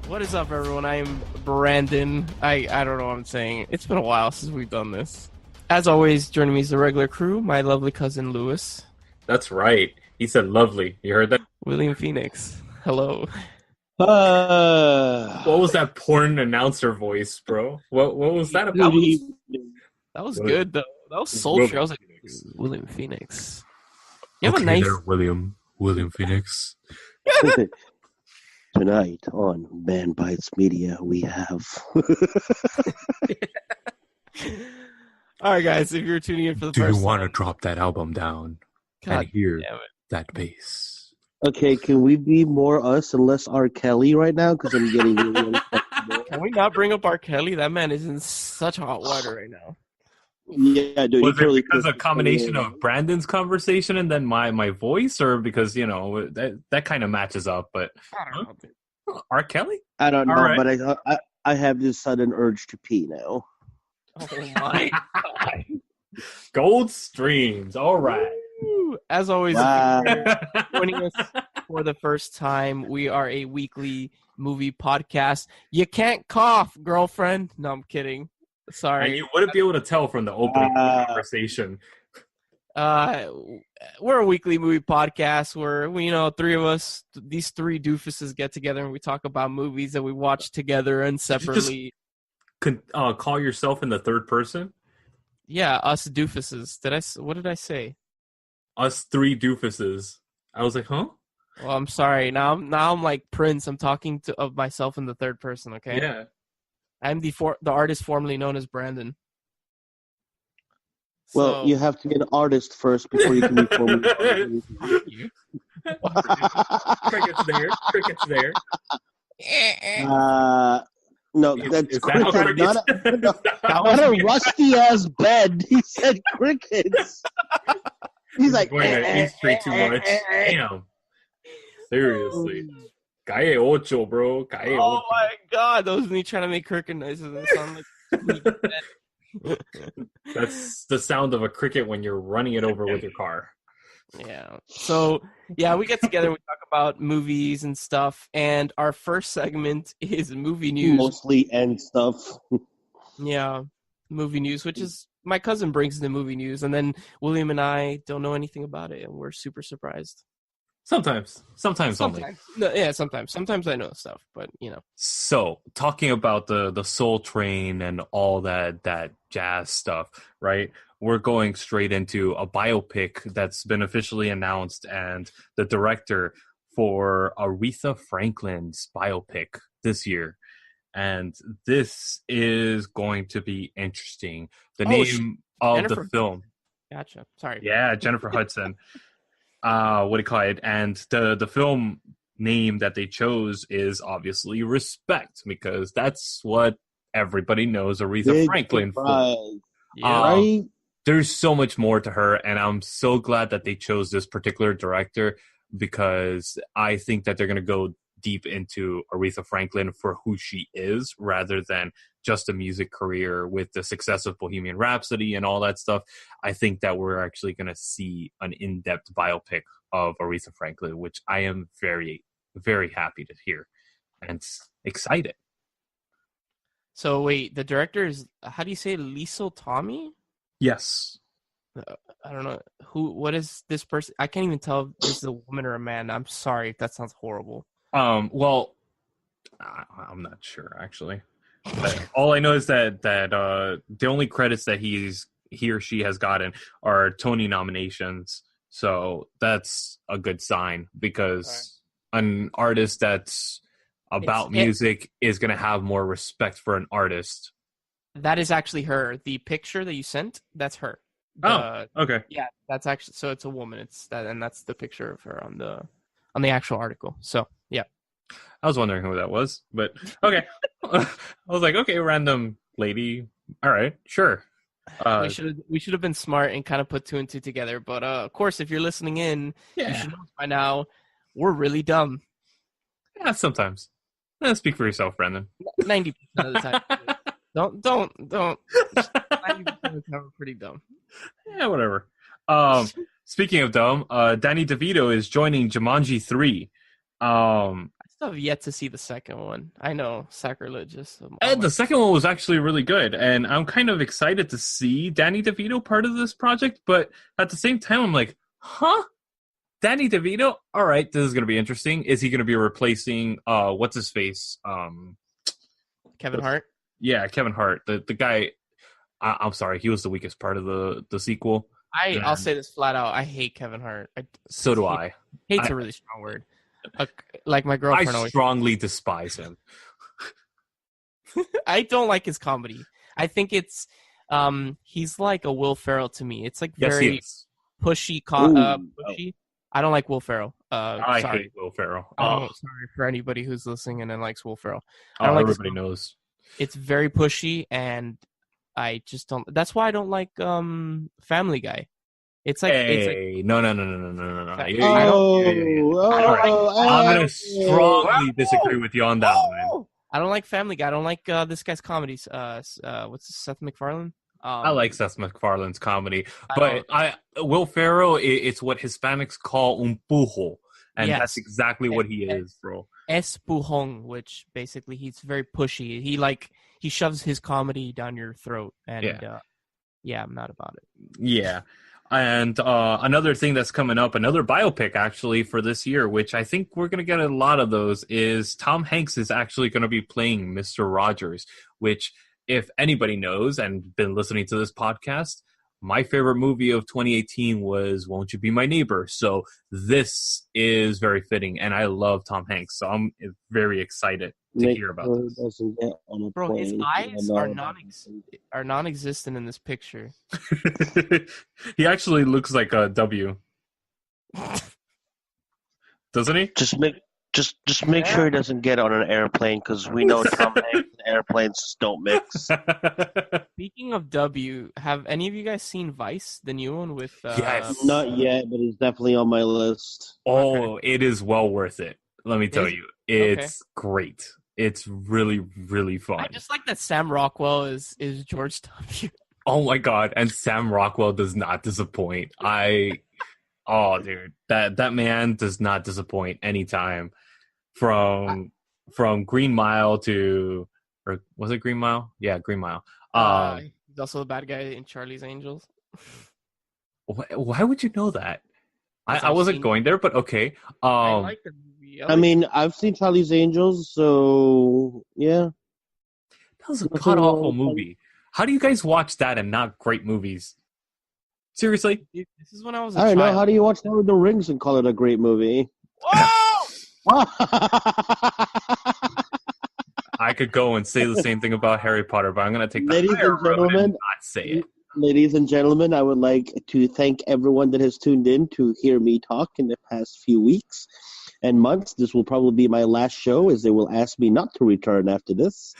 What is up, everyone? I am Brandon. I don't know what I'm saying. It's been a while since we've done this. As always, joining me is the regular crew, my lovely cousin Lewis. That's right. He said lovely. You heard that? William Phoenix. Hello. What Uh, was that porn announcer voice, bro? What was that That about? was, that was William- good, though. That was it's sultry. I William was like, Phoenix. William Phoenix. You have a nice... William. William Phoenix. Tonight on Man Bites Media, we have. All right, guys, if you're tuning in for the Do you first want to time... drop that album down God and hear damn it. that bass? Okay, can we be more us and less R. Kelly right now? Because I'm getting really uncomfortable. Can we not bring up R. Kelly? That man is in such hot water right now. Yeah, dude. Was he it totally because pissed a combination of Brandon's conversation and then my voice, or because that kind of matches up? But I don't know, dude. R. Kelly? I don't know, All right. but I have this sudden urge to pee now. Oh, my God. Gold streams. All right. Woo. As always, Wow. if you're joining us for the first time, we are a weekly movie podcast. You can't cough, girlfriend. No, I'm kidding. And Sorry. you wouldn't be able to tell from the opening conversation. We're a weekly movie podcast where three of us, these three doofuses, get together and we talk about movies that we watch together and separately. Call yourself in the third person? Yeah, us doofuses. What did I say? Us three doofuses. I was like, huh? Well, I'm sorry. Now I'm like Prince. I'm talking of myself in the third person. Okay. Yeah. I'm the artist formerly known as Brandon. Well, you have to be an artist first before you can be formally. Crickets there. Crickets there. No, Is that's that how crickets, crickets? not a rusty ass bed. He said crickets. He's like, going to East Street too much. Damn. Seriously. Calle ocho, bro. Calle Oh ocho. my God! Those me trying to make cricket noises and sound like. That's the sound of a cricket when you're running it over with your car. Yeah. So yeah, we get together. We talk about movies and stuff. And our first segment is movie news. mostly and stuff. Yeah, movie news, which is my cousin brings the movie news, and then William and I don't know anything about it, and we're super surprised. Sometimes only. No, yeah, sometimes I know stuff, but So, talking about the Soul Train and all that jazz stuff, right? We're going straight into a biopic that's been officially announced, and the director for Aretha Franklin's biopic this year. And this is going to be interesting. The name of Jennifer. the film. Gotcha. Sorry. Yeah, Jennifer Hudson. What do you call it? And the film name that they chose is obviously Respect, because that's what everybody knows Aretha Big Franklin surprise, for. Yeah. right? There's so much more to her, and I'm so glad that they chose this particular director, because I think that they're going to go deep into Aretha Franklin for who she is, rather than just a music career with the success of Bohemian Rhapsody and all that stuff. I think that we're actually going to see an in-depth biopic of Aretha Franklin, which I am very, very happy to hear and excited. So wait, the director is, how do you say, Liesl Tommy? Yes. I don't know what is this person. I can't even tell if this is a woman or a man. I'm sorry if that sounds horrible. Well, I'm not sure actually. But all I know is that the only credits that he or she has gotten are Tony nominations. So that's a good sign, because an artist that's about music is going to have more respect for an artist. That is actually her. The picture that you sent, that's her. Okay. Yeah, that's actually, so it's a woman. It's that, and that's the picture of her on the actual article. So yeah. I was wondering who that was, but okay. I was like, okay, random lady. All right, sure. We should have been smart and kind of put two and two together. But of course, if you're listening in, you should know by now we're really dumb. Yeah, sometimes. Speak for yourself, Brendan. 90% of the time. Don't. 90% of the time we're pretty dumb. Yeah, whatever. Speaking of dumb, Danny DeVito is joining Jumanji 3. I still have yet to see the second one. I know, sacrilegious. And the second one was actually really good, and I'm kind of excited to see Danny DeVito part of this project, but at the same time, I'm like, huh? Danny DeVito? All right, this is going to be interesting. Is he going to be replacing, what's his face? Kevin Hart? Yeah, Kevin Hart. The guy, I'm sorry, he was the weakest part of the sequel. I'll say this flat out. I hate Kevin Hart. So do I. Hate's a really strong word. Like my girlfriend I always. strongly despise him. I don't like his comedy. I think it's he's like a Will Ferrell to me. It's like Yes, he very is. pushy. Pushy. I don't like Will Ferrell. I Sorry. hate Will Ferrell. Sorry for anybody who's listening and then likes Will Ferrell. I Oh, don't like everybody knows. It's very pushy, and I just don't. That's why I don't like Family Guy. It's like No. I I'm gonna strongly disagree with you on that one. I don't like Family Guy. I don't like this guy's comedies. What's Seth MacFarlane? I like Seth MacFarlane's comedy, but Will Ferrell, it's what Hispanics call un pujo, and that's exactly what he is, bro. Espujón, which basically he's very pushy. He shoves his comedy down your throat, and I'm not about it. Yeah. And another thing that's coming up, another biopic actually for this year, which I think we're going to get a lot of those, is Tom Hanks is actually going to be playing Mr. Rogers, which if anybody knows and been listening to this podcast, my favorite movie of 2018 was Won't You Be My Neighbor. So this is very fitting, and I love Tom Hanks, so I'm very excited to hear about this. Bro, his eyes are non-existent in this picture. He actually looks like a W. Doesn't he? Just make sure he doesn't get on an airplane, because we know Tom Hanks and airplanes just don't mix. Speaking of W, have any of you guys seen Vice, the new one with? Yes. Not yet, but it's definitely on my list. Oh, it is well worth it. Let me tell you, it's great. It's really, really fun. I just like that Sam Rockwell is George W. Oh my god, and Sam Rockwell does not disappoint. Oh, dude, that man does not disappoint anytime. From Green Mile to, or was it Green Mile? Yeah, Green Mile. He's also the bad guy in Charlie's Angels. Why would you know that? I wasn't going there, but okay. I like the movie. I mean, I've seen Charlie's Angels, so yeah. That was a god-awful movie. How do you guys watch that and not great movies? Seriously? This is when I was a I don't child. know. How do you watch Lord of the Rings and call it a great movie? Whoa! I could go and say the same thing about Harry Potter, but I'm going to take the Ladies higher and road gentlemen, and not say it. Ladies and gentlemen, I would like to thank everyone that has tuned in to hear me talk in the past few weeks and months. This will probably be my last show, as they will ask me not to return after this.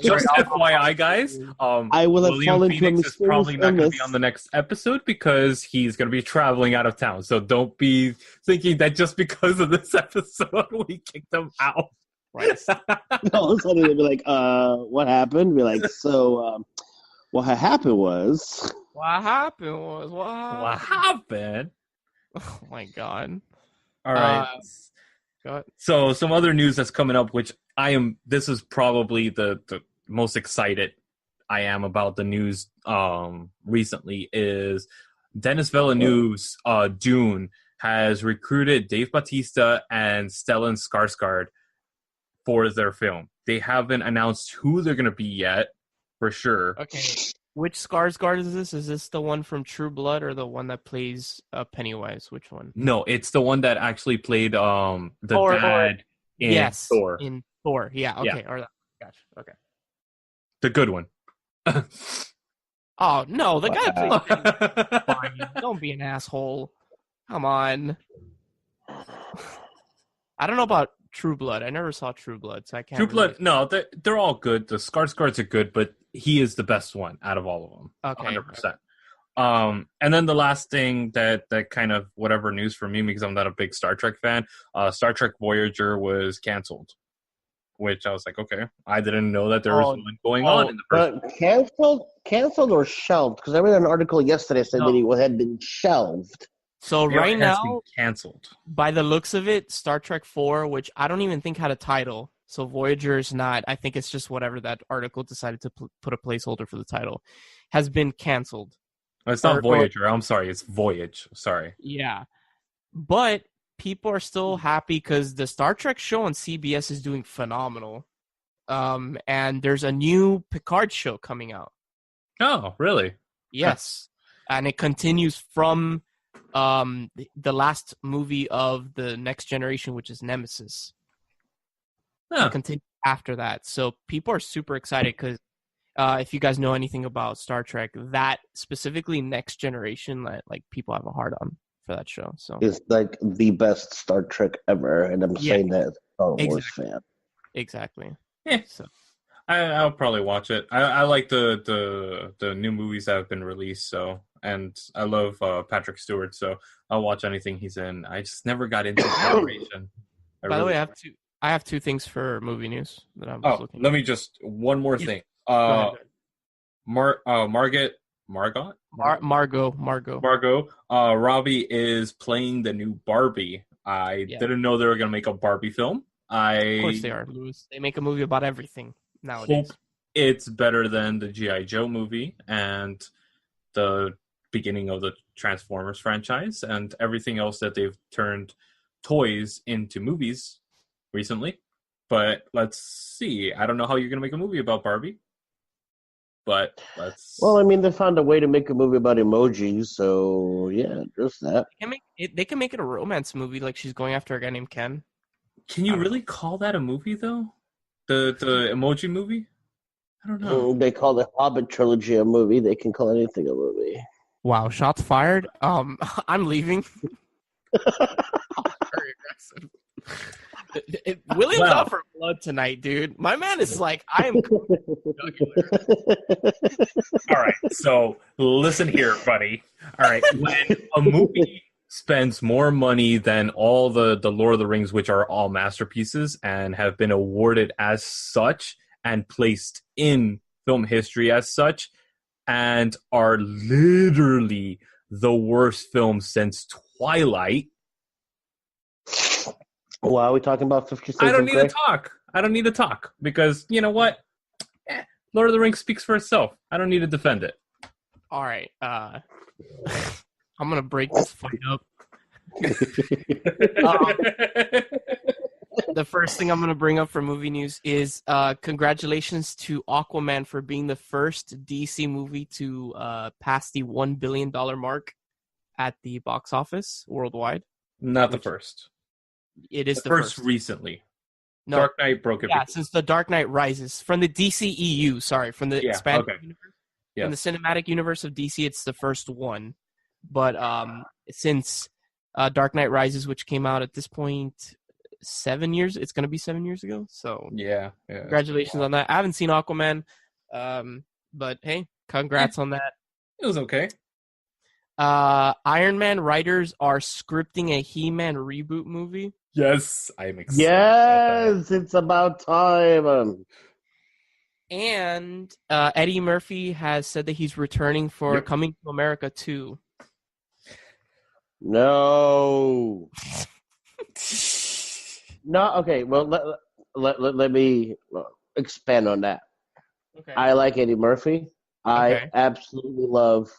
Just FYI, guys, I will have William fallen to a Phoenix is probably not going to illness. be on the next episode because he's going to be traveling out of town. So don't be thinking that just because of this episode we kicked him out. Right. All of a sudden they'll be like, what happened? Be like, so what happened was... What happened? What happened? Oh my god. All right. So some other news that's coming up, which this is probably the most excited I am about the news recently, is Denis Villeneuve's Dune has recruited Dave Bautista and Stellan Skarsgård for their film. They haven't announced who they're going to be yet, for sure. Okay. Which Skarsgård is this? Is this the one from True Blood or the one that plays Pennywise? Which one? No, it's the one that actually played the dad in Thor. In Thor, yeah, okay. Yeah. Or that. Gotcha, okay. The good one. Oh, no, the guy plays Pennywise. Don't be an asshole. Come on. I don't know about True Blood. I never saw True Blood, so I can't. True Blood, no, they're all good. The Skarsgårds are good, but he is the best one out of all of them. Okay. 100%. And then the last thing that kind of whatever news for me, because I'm not a big Star Trek fan, Star Trek Voyager was canceled. Which I was like, okay, I didn't know that there was one going on in the first. Canceled or shelved? Because I read an article yesterday that said that he had been shelved. So right has been now, canceled. by the looks of it, Star Trek 4, which I don't even think had a title. So Voyager is not. I think it's just whatever that article decided to put a placeholder for the title, has been canceled. It's not Voyager. I'm sorry. It's Voyage. Sorry. Yeah. But people are still happy because the Star Trek show on CBS is doing phenomenal. And there's a new Picard show coming out. Oh, really? Yes. And it continues from the last movie of the Next Generation, which is Nemesis. Huh. It continues after that. So people are super excited because if you guys know anything about Star Trek, that specifically Next Generation, like people have a hard on for that show. So It's like the best Star Trek ever, and I'm saying that as a Star Wars fan. Exactly. Yeah. So I'll probably watch it. I like the new movies that have been released. So, and I love Patrick Stewart. So I'll watch anything he's in. I just never got into Generation. By the way, I have two things for movie news that I was looking. Let me just one more thing. Go ahead. Margot. Robbie is playing the new Barbie. I didn't know they were gonna make a Barbie film. Of course they are, Louis. They make a movie about everything nowadays. Hope it's better than the G.I. Joe movie and the beginning of the Transformers franchise and everything else that they've turned toys into movies recently. But let's see. I don't know how you're gonna make a movie about Barbie. But let's. Well, I mean, they found a way to make a movie about emojis, so yeah, just that. They can make it a romance movie, like she's going after a guy named Ken. Can you really call that a movie, though? The emoji movie? I don't know. They call the Hobbit trilogy a movie. They can call anything a movie. Wow, shots fired. I'm leaving. Very aggressive. William's out for blood tonight, dude. My man is like, I am. All right, so listen here, buddy. All right, when a movie spends more money than all the Lord of the Rings, which are all masterpieces and have been awarded as such and placed in film history as such, and are literally the worst film since Twilight. Well, are we talking about 50 Shades I don't of need Grey? to talk. I don't need to talk because you know what? Lord of the Rings speaks for itself. I don't need to defend it. All right. I'm gonna break this fight up. The first thing I'm gonna bring up for movie news is congratulations to Aquaman for being the first DC movie to pass the $1 billion mark at the box office worldwide. Not the first. It is the first recently. No, Dark Knight broke it. Yeah, since the Dark Knight Rises from the DCEU. Sorry, from the expanded universe. Yes. In the cinematic universe of DC, it's the first one. But since Dark Knight Rises, which came out at this point 7 years, it's going to be 7 years ago. So yeah. Congratulations on that. I haven't seen Aquaman, but hey, congrats on that. It was okay. Iron Man writers are scripting a He-Man reboot movie. Yes, I'm excited. Yes, it's about time. And Eddie Murphy has said that he's returning for Coming to America 2. No. No, okay, well, let me expand on that. Okay. I like Eddie Murphy. I absolutely love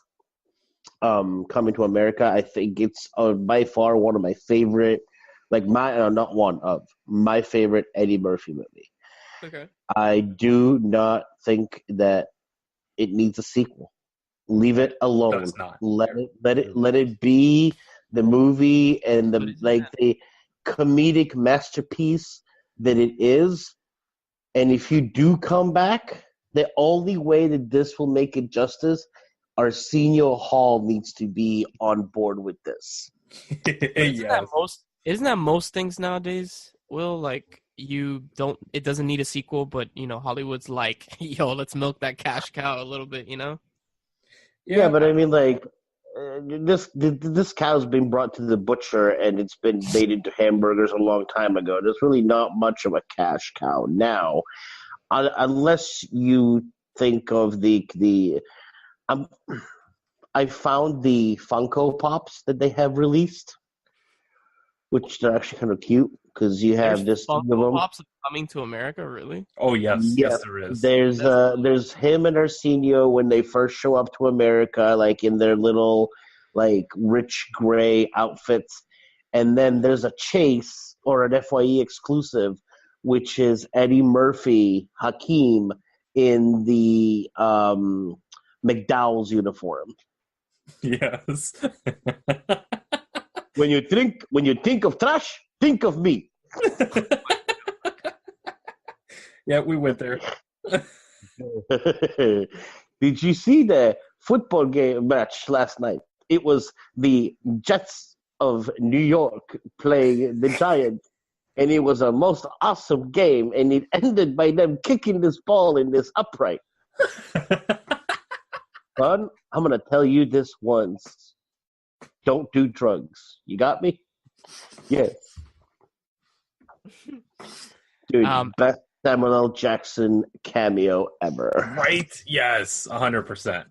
Coming to America. I think it's by far one of my favorite, not one of my favorite Eddie Murphy movie. Okay. I do not think that it needs a sequel. Leave it alone. Does not. Let it be the movie and the comedic masterpiece that it is. And if you do come back, the only way that this will make it justice, Arsenio Hall needs to be on board with this. Isn't that most things nowadays? Will, it doesn't need a sequel, but Hollywood's like, yo, let's milk that cash cow a little bit, Yeah, but I mean, this cow's been brought to the butcher and it's been made into hamburgers a long time ago. There's really not much of a cash cow now, unless you think of the I found the Funko Pops that they have released, which they're actually kind of cute because you have this Funko Pops coming to America, really? Oh yes, yes there is. There's him and Arsenio when they first show up to America, like in their little like rich gray outfits, and then there's a Chase or an FYE exclusive, which is Eddie Murphy, Hakeem in the McDowell's uniform. Yes. When you think of trash, think of me. Yeah, we went there. Did you see the football game match last night? It was the Jets of New York playing the Giants, and it was a most awesome game, and it ended by them kicking this ball in this upright. Son, I'm going to tell you this once. Don't do drugs. You got me? Yes. Dude, best Samuel L. Jackson cameo ever. Right? Yes, 100%.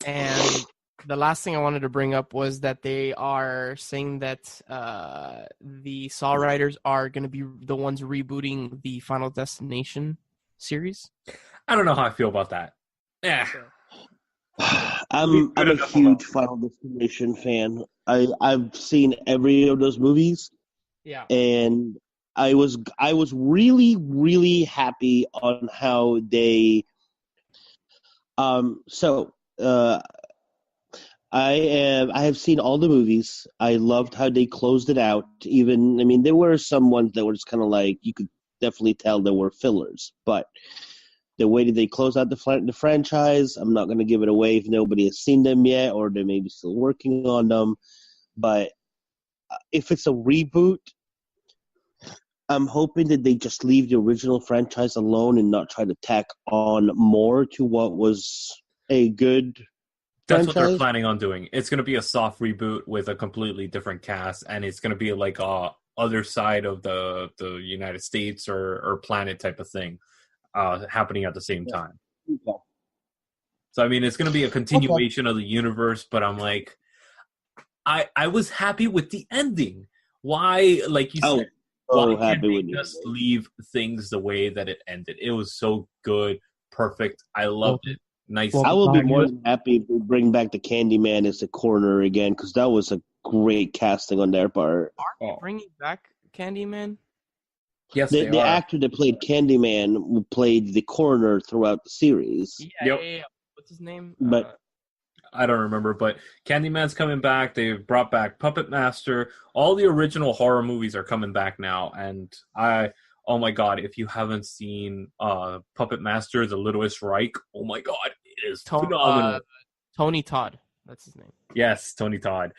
And the last thing I wanted to bring up was that they are saying that the Saw writers are going to be the ones rebooting the Final Destination series. I don't know how I feel about that. Yeah. I'm a huge Final Destination fan. I've seen every of those movies. Yeah. And I was really, really happy on how they I have seen all the movies. I loved how they closed it out. Even, I mean, there were some ones that were just kind of like, you could definitely tell there were fillers, but the way that they close out the franchise, I'm not going to give it away if nobody has seen them yet, or they may be still working on them. But if it's a reboot, I'm hoping that they just leave the original franchise alone and not try to tack on more to what was a good That's franchise. what they're planning on doing. It's going to be a soft reboot with a completely different cast, and it's going to be like other side of the United States or planet type of thing happening at the same time. Okay. So, I mean, it's going to be a continuation of the universe, but I'm like, I was happy with the ending. Why, like you said, why did they just leave things the way that it ended? It was so good, perfect. I loved it. Nice. I will be more than happy if we bring back the Candyman as the coroner again, because that was a great casting on their part. Are they bringing back Candyman? Yes, the actor that played Candyman played the coroner throughout the series. Yeah. What's his name? But I don't remember, but Candyman's coming back. They brought back Puppet Master. All the original horror movies are coming back now, and oh my god, if you haven't seen Puppet Master, The Littlest Reich, oh my god, it is phenomenal. Tony Todd, that's his name. Yes, Tony Todd.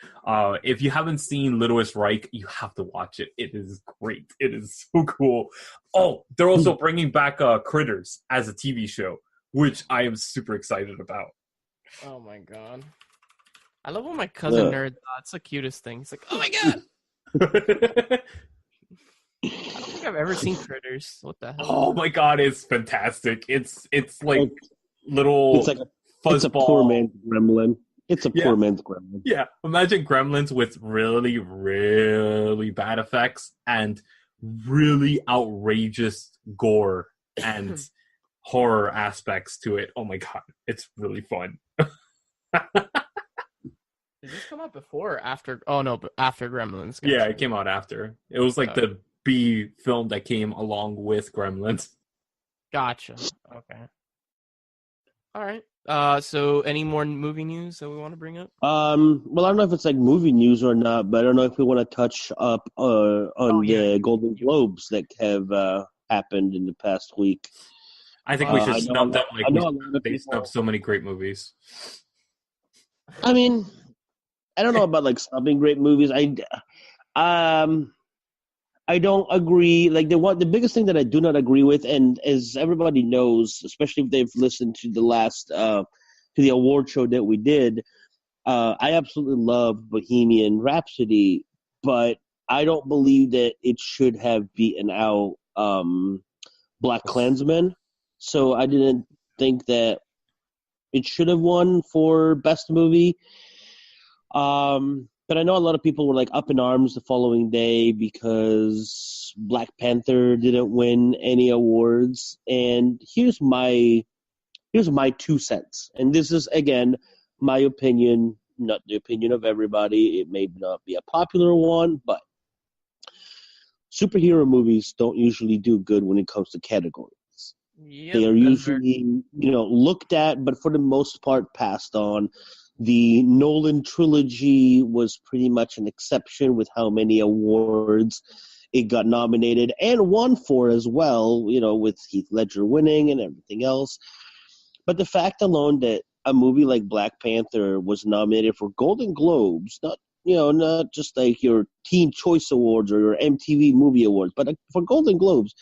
If you haven't seen Littlest Reich, you have to watch it. It is great. It is so cool. Oh, they're also bringing back Critters as a TV show, which I am super excited about. Oh my god. I love when my cousin nerd. It's the cutest thing. He's like, oh my god. I don't think I've ever seen Critters. What the hell? Oh my god, it's fantastic. It's like little it's like fuzzball. It's a poor man's gremlin. It's a poor man's gremlin. Yeah, imagine gremlins with really, really bad effects and really outrageous gore and horror aspects to it. Oh my god, it's really fun. Did this come out before or after? Oh no, but after Gremlins. Yeah, it came out after. It was like the B film that came along with Gremlins. Gotcha. Okay. All right. So any more movie news that we want to bring up? Well, I don't know if it's like movie news or not, but I don't know if we want to touch up on the Golden Globes that have happened in the past week. I think we should snub them like they snub so many great movies. I mean, I don't know about like snubbing great movies. I don't agree. Like the biggest thing that I do not agree with, and as everybody knows, especially if they've listened to the last to the award show that we did, I absolutely love Bohemian Rhapsody, but I don't believe that it should have beaten out Black Klansman. So I didn't think that it should have won for Best Movie. But I know a lot of people were like up in arms the following day because Black Panther didn't win any awards. And here's my 2 cents. And this is, again, my opinion, not the opinion of everybody. It may not be a popular one, but superhero movies don't usually do good when it comes to categories. Yep, they are usually, looked at, but for the most part passed on. The Nolan trilogy was pretty much an exception with how many awards it got nominated and won for as well, with Heath Ledger winning and everything else. But the fact alone that a movie like Black Panther was nominated for Golden Globes, not just like your Teen Choice Awards or your MTV Movie Awards, but for Golden Globes,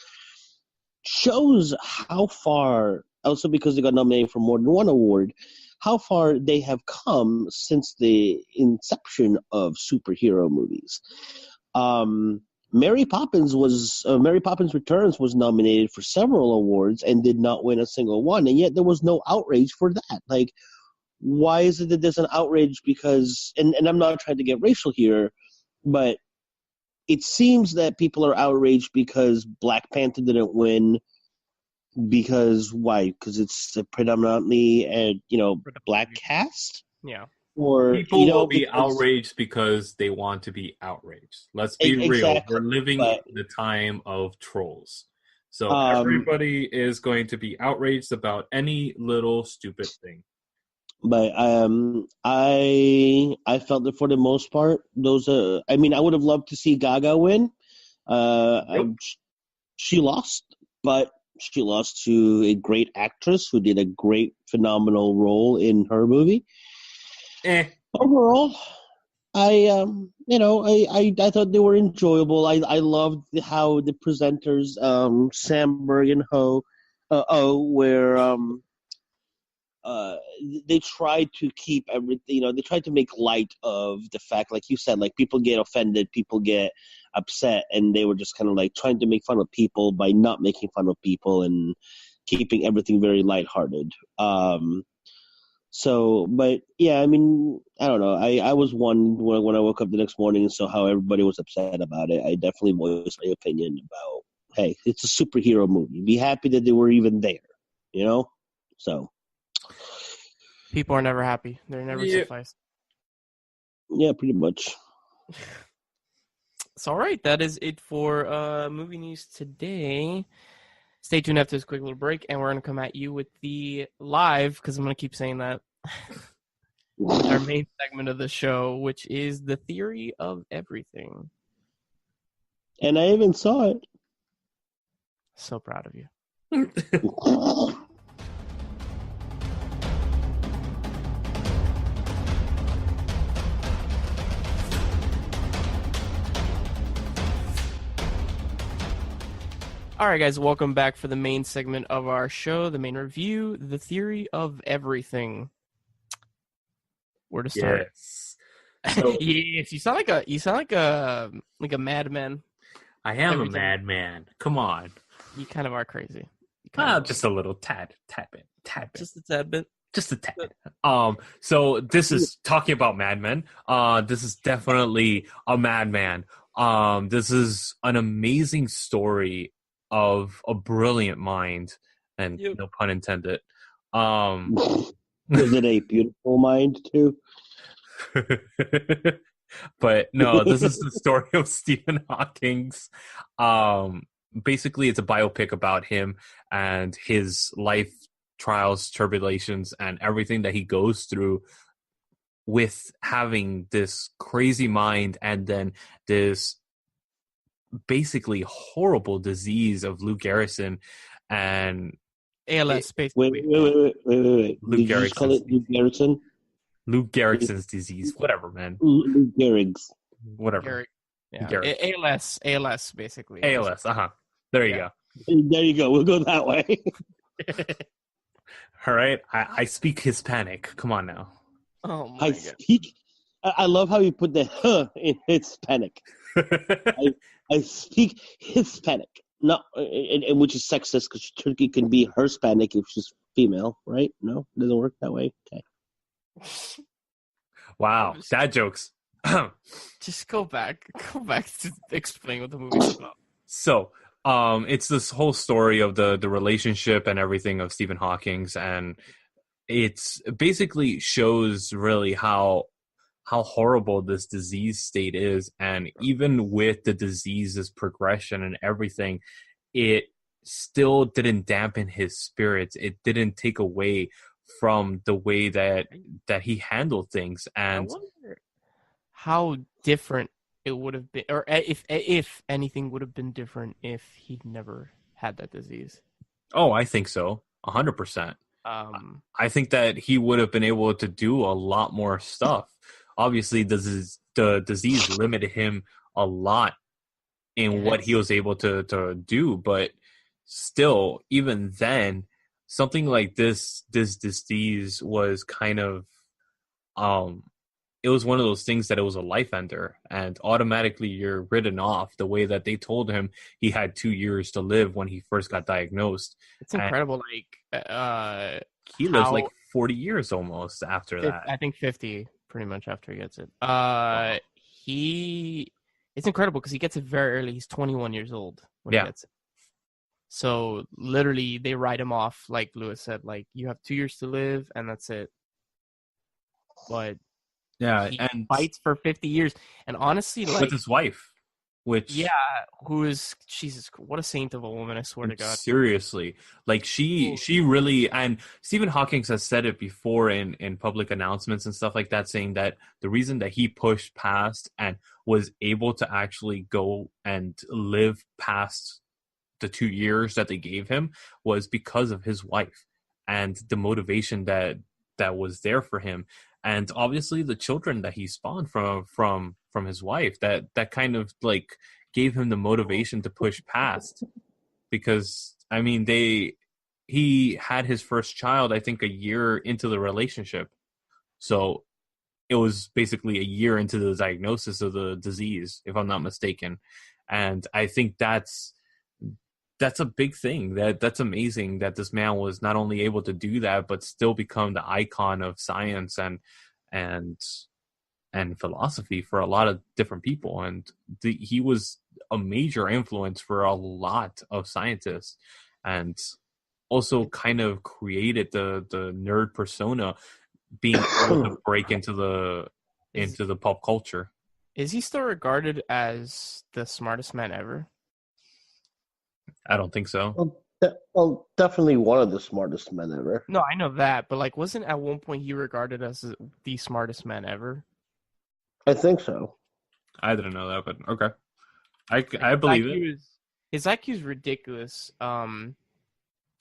shows how far, also because they got nominated for more than one award, how far they have come since the inception of superhero movies. Mary Poppins Returns was nominated for several awards and did not win a single one, and yet there was no outrage for that. Like, why is it that there's an outrage? Because, and I'm not trying to get racial here, but it seems that people are outraged because Black Panther didn't win. Because why? Because it's a predominantly black cast. Yeah. Or people will be outraged because they want to be outraged. Let's be real. We're living in the time of trolls, so everybody is going to be outraged about any little stupid thing. But I felt that for the most part, those. I would have loved to see Gaga win. She lost, but she lost to a great actress who did a great, phenomenal role in her movie. Overall, I thought they were enjoyable. I loved how the presenters, Samberg and where they tried to keep everything. They tried to make light of the fact, like you said, like people get offended, people get upset, and they were just kind of like trying to make fun of people by not making fun of people and keeping everything very lighthearted. But yeah, I don't know. I was one when I woke up the next morning and saw how everybody was upset about it. I definitely voiced my opinion about, hey, it's a superhero movie. Be happy that they were even there, So people are never happy. They're never sufficed. Yeah, pretty much. It's all right. That is it for movie news today. Stay tuned after this quick little break, and we're going to come at you with the live, because I'm going to keep saying that, our main segment of the show, which is the theory of everything. And I even saw it. So proud of you. All right, guys, welcome back for the main segment of our show, the main review, the theory of everything. Where to start? Yes. So, yes, you sound like a madman. I am a madman. Come on. You kind of are crazy. Just a little tad bit. Just a tad bit. Just a tad. So this is talking about madmen. This is definitely a madman. This is an amazing story of a brilliant mind, and no pun intended. Is it a beautiful mind too? But no, this is the story of Stephen Hawking's. Basically, it's a biopic about him and his life trials, tribulations, and everything that he goes through with having this crazy mind and then this basically horrible disease of Lou Gehrigson and ALS. Basically, wait. Lou Gehrigson. Lou Gehrig's disease, whatever, man. Lou Gehrig's, whatever. ALS, basically. ALS. There you go. There you go. We'll go that way. All right. I speak Hispanic. Come on now. Oh my God. I love how you put the "huh" in Hispanic. I speak Hispanic, not, and which is sexist because Turkey can be Hispanic if she's female, right? No, it doesn't work that way. Okay. Wow, dad jokes. Just go back to explain what the movie's about. So, it's this whole story of the relationship and everything of Stephen Hawking's, and it's basically shows really how horrible this disease state is, and even with the disease's progression and everything, it still didn't dampen his spirits. It didn't take away from the way that he handled things. And I wonder how different it would have been, or if anything would have been different if he'd never had that disease. Oh, I think so, 100%. I think that he would have been able to do a lot more stuff. Obviously, the disease limited him a lot in what he was able to do, but still, even then, something like this disease was kind of, it was one of those things that it was a life ender, and automatically you're written off. The way that they told him he had 2 years to live when he first got diagnosed. It's incredible. He lives like 40 years almost after that. I think 50, pretty much after he gets it. It's incredible because he gets it very early. He's 21 years old when he gets it. So literally, they write him off, like Lewis said, like you have 2 years to live, and that's it. But he fights for 50 years, and honestly, like with his wife, who is Jesus? What a saint of a woman! I swear to God. Seriously, like she really, and Stephen Hawking has said it before in public announcements and stuff like that, saying that the reason that he pushed past and was able to actually go and live past the 2 years that they gave him was because of his wife and the motivation that was there for him, and obviously the children that he spawned from his wife, that kind of like gave him the motivation to push past. Because I mean, he had his first child, I think, a year into the relationship, so it was basically a year into the diagnosis of the disease, if I'm not mistaken. And I think that's a big thing. That's amazing that this man was not only able to do that, but still become the icon of science and philosophy for a lot of different people. And he was a major influence for a lot of scientists, and also kind of created the nerd persona, being able to break into the pop culture. Is he still regarded as the smartest man ever? I don't think so. Well, definitely one of the smartest men ever. No, I know that, but like, wasn't at one point he regarded as the smartest man ever? I think so. I didn't know that, but okay, I believe it. His IQ is ridiculous,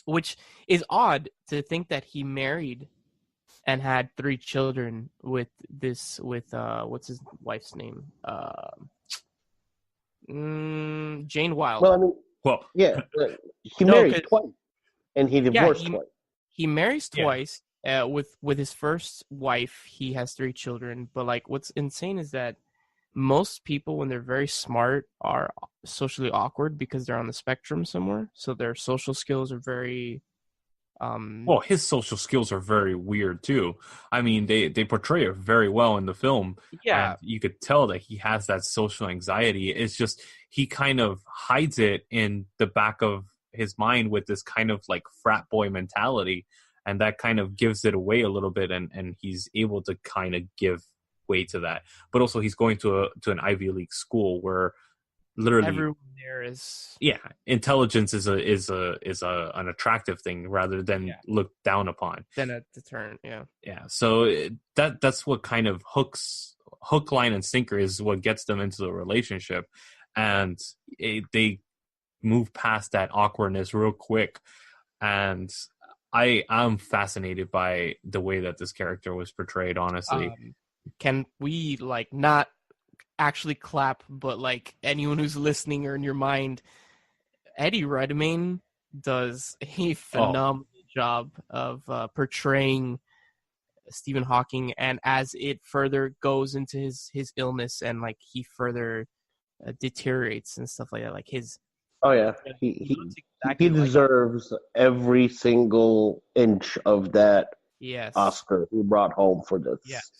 which is odd to think that he married and had 3 children with what's his wife's name? Jane Wilde. Well, I mean. Well, yeah, he married twice, and he divorced twice. He marries twice. With his first wife, he has 3 children. But like, what's insane is that most people, when they're very smart, are socially awkward because they're on the spectrum somewhere. So their social skills are very. Well, his social skills are very weird too. I mean, they portray it very well in the film. Yeah, and you could tell that he has that social anxiety. It's just he kind of hides it in the back of his mind with this kind of like frat boy mentality, and that kind of gives it away a little bit. And he's able to kind of give way to that. But also, he's going to an Ivy League school where literally everyone there is intelligence is an attractive thing rather than looked down upon, then a deterrent. So that's what kind of hook, line, and sinker is what gets them into the relationship, and they move past that awkwardness real quick. And I'm fascinated by the way that this character was portrayed, honestly. Can we like not actually clap, but like anyone who's listening or in your mind, Eddie Redmayne does a phenomenal job of portraying Stephen Hawking, and as it further goes into his illness and like he further deteriorates and stuff like that, like his Oh yeah, he deserves every single inch of that Oscar he brought home for this. Yes.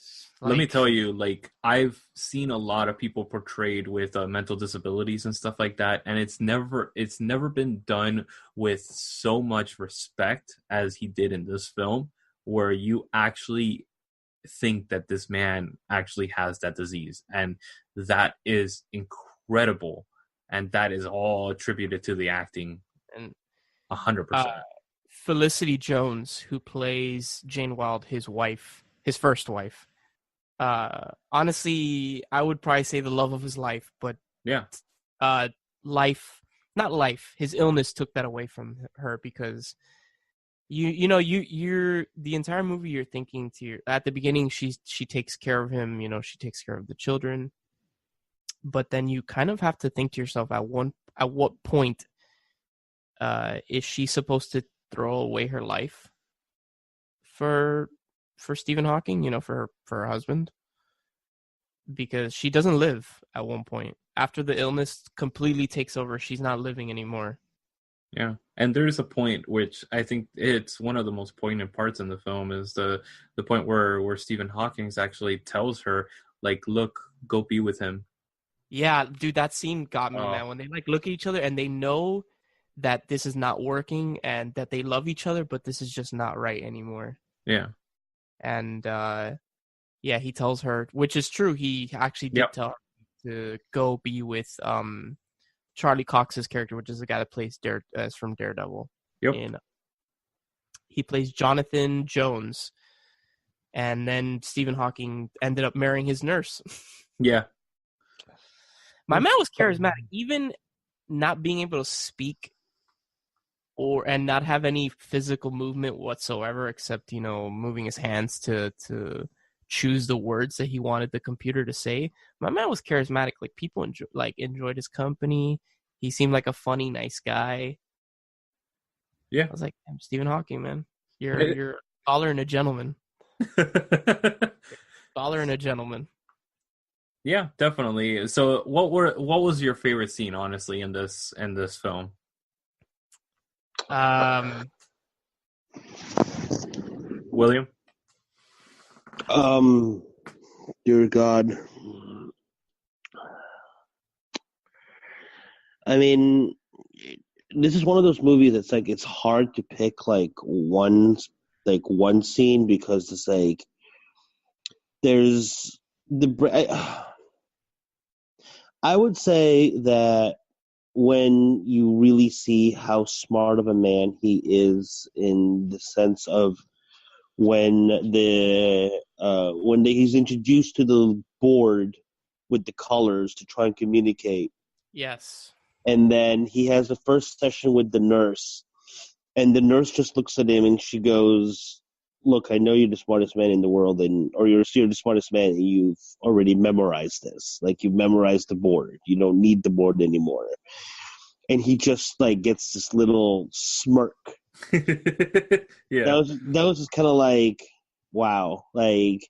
Let me tell you, like, I've seen a lot of people portrayed with mental disabilities and stuff like that, and it's never been done with so much respect as he did in this film, where you actually think that this man actually has that disease, and that is incredible, and that is all attributed to the acting, and 100%. Felicity Jones, who plays Jane Wilde, his first wife. Honestly, I would probably say the love of his life, but his illness took that away from her, because you're the entire movie you're thinking at the beginning she takes care of him, she takes care of the children, but then you kind of have to think to yourself at what point is she supposed to throw away her life for Stephen Hawking, for her husband, because she doesn't live at one point. After the illness completely takes over, she's not living anymore. Yeah, and there's a point which I think it's one of the most poignant parts in the film, is the point where Stephen Hawking actually tells her, like, look, go be with him. Yeah, dude, that scene got me, man. When they like look at each other and they know that this is not working and that they love each other, but this is just not right anymore. Yeah. And he tells her, which is true. He actually did tell her to go be with Charlie Cox's character, which is the guy that plays from Daredevil. Yep. And he plays Jonathan Jones. And then Stephen Hawking ended up marrying his nurse. Yeah. My man was charismatic, even not being able to speak and not have any physical movement whatsoever, except, moving his hands to choose the words that he wanted the computer to say. My man was charismatic. Like, people enjoyed his company. He seemed like a funny, nice guy. Yeah. I was like, I'm Stephen Hawking, man. You're a scholar and a gentleman. Scholar and a gentleman. Yeah, definitely. So what was your favorite scene, honestly, in this film? William? Dear God. I mean, this is one of those movies that's like, it's hard to pick one scene, because it's like there's I would say that when you really see how smart of a man he is, in the sense of when he's introduced to the board with the colors to try and communicate. Yes. And then he has the first session with the nurse, and the nurse just looks at him and she goes, look, I know you're the smartest man in the world, or you're the smartest man, and you've already memorized this. Like, you've memorized the board. You don't need the board anymore. And he just gets this little smirk. Yeah. That was just kind of like, wow. Like,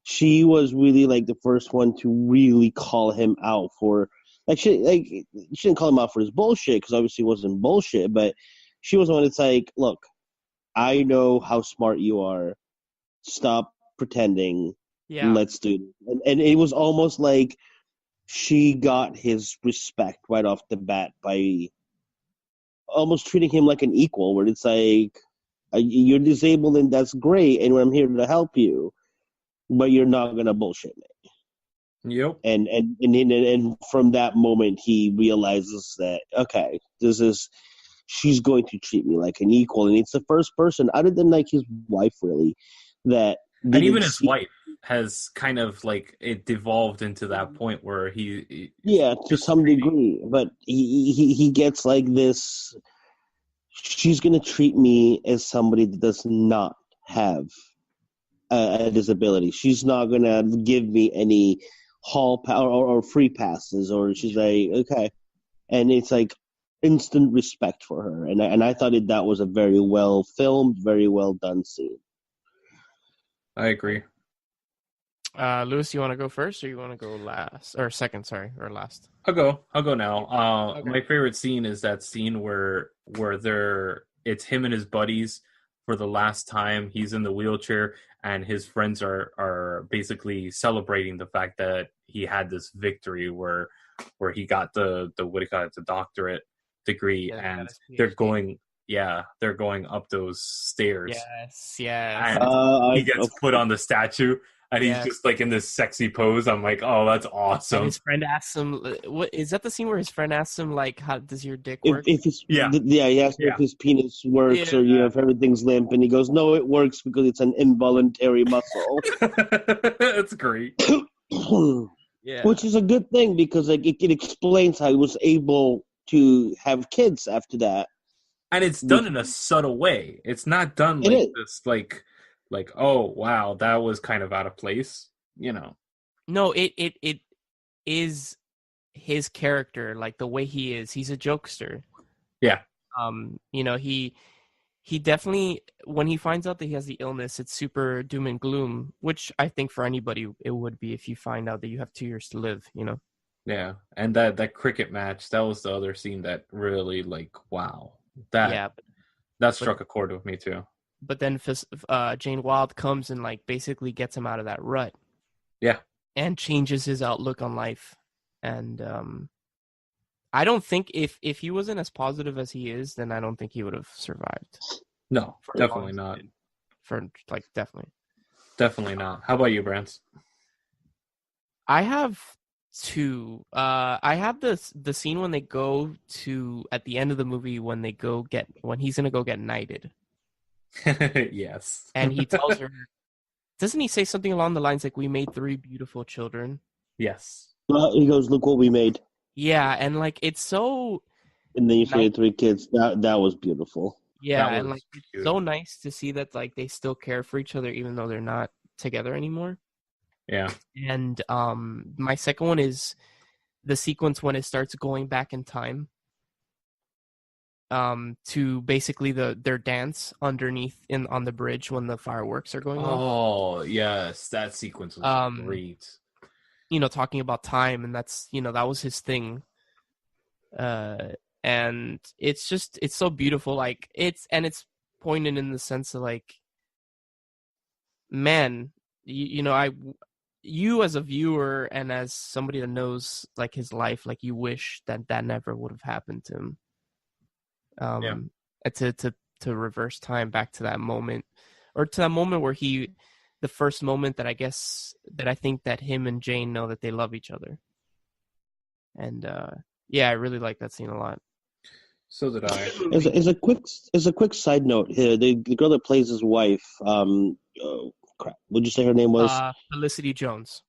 she was really the first one to really call him out for, she didn't call him out for his bullshit, because obviously it wasn't bullshit, but she was the one that's like, look, I know how smart you are. Stop pretending. Yeah. Let's do it. And it was almost like she got his respect right off the bat by almost treating him like an equal, where it's like, you're disabled and that's great, and I'm here to help you, but you're not going to bullshit me. Yep. And from that moment, he realizes that, okay, she's going to treat me like an equal. And it's the first person, other than his wife, really, that... And even his wife has kind of it devolved into that point where he... Yeah, to some degree. But he gets this... She's going to treat me as somebody that does not have a disability. She's not going to give me any hall power or free passes, or she's like, okay. And it's instant respect for her, and I thought that was a very well filmed, very well done scene. I agree. Lewis, you want to go first, or you want to go last, or second? Sorry, or last? I'll go now. Okay. My favorite scene is that scene where it's him and his buddies for the last time. He's in the wheelchair, and his friends are basically celebrating the fact that he had this victory where he got the what do you call it, the doctorate degree, and they're going up those stairs. Yes. And he gets put on the statue. And he's just like in this sexy pose. I'm like, oh, that's awesome. And his friend asks him, "What is that? The scene where his friend asks him, like, how does your dick work?" He asks if his penis works, or if everything's limp, and he goes, "No, it works because it's an involuntary muscle." That's great. Which is a good thing because like it explains how he was able to have kids after that. And it's done in a subtle way. It's not done like this, like, oh wow, that was kind of out of place, No, it is his character, like the way he is. He's a jokester. Yeah. He definitely, when he finds out that he has the illness, it's super doom and gloom, which I think for anybody it would be if you find out that you have 2 years to live, Yeah, and that cricket match, that was the other scene that really, like, wow. That struck a chord with me too. But then Jane Wilde comes and like basically gets him out of that rut. Yeah. And changes his outlook on life. And I don't think if he wasn't as positive as he is, then I don't think he would have survived. No, definitely not. Definitely not. How about you, Brance? I have 2. I have the scene when they go to, at the end of the movie, when he's gonna go get knighted. Yes. And he tells her, doesn't he say something along the lines like, "We made 3 beautiful children"? Yes. He goes, "Look what we made." Yeah, and like it's so. And then you say 3 kids. That was beautiful. Yeah, and like it's so nice to see that like they still care for each other even though they're not together anymore. Yeah. And my second one is the sequence when it starts going back in time. To basically their dance underneath on the bridge when the fireworks are going on. Oh yes, that sequence was great. Talking about time, and that's that was his thing. And it's so beautiful. Like it's poignant in the sense of like, man, you as a viewer and as somebody that knows like his life, like you wish that never would have happened to him. To reverse time back to that moment, or to that moment where the first moment that I think that him and Jane know that they love each other. And I really like that scene a lot. So did I. As a quick side note here, the girl that plays his wife, what'd you say her name was? Felicity Jones.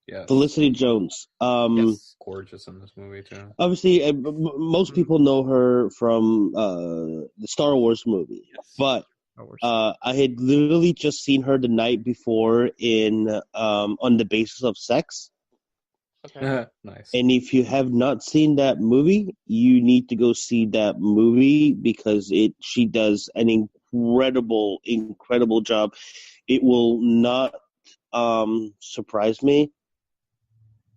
Yeah. Felicity Jones. Yes, gorgeous in this movie too. Obviously, most people know her from the Star Wars movie, but I had literally just seen her the night before in On the Basis of Sex. Okay. Nice. And if you have not seen that movie, you need to go see that movie because she does an incredible job. It will not surprise me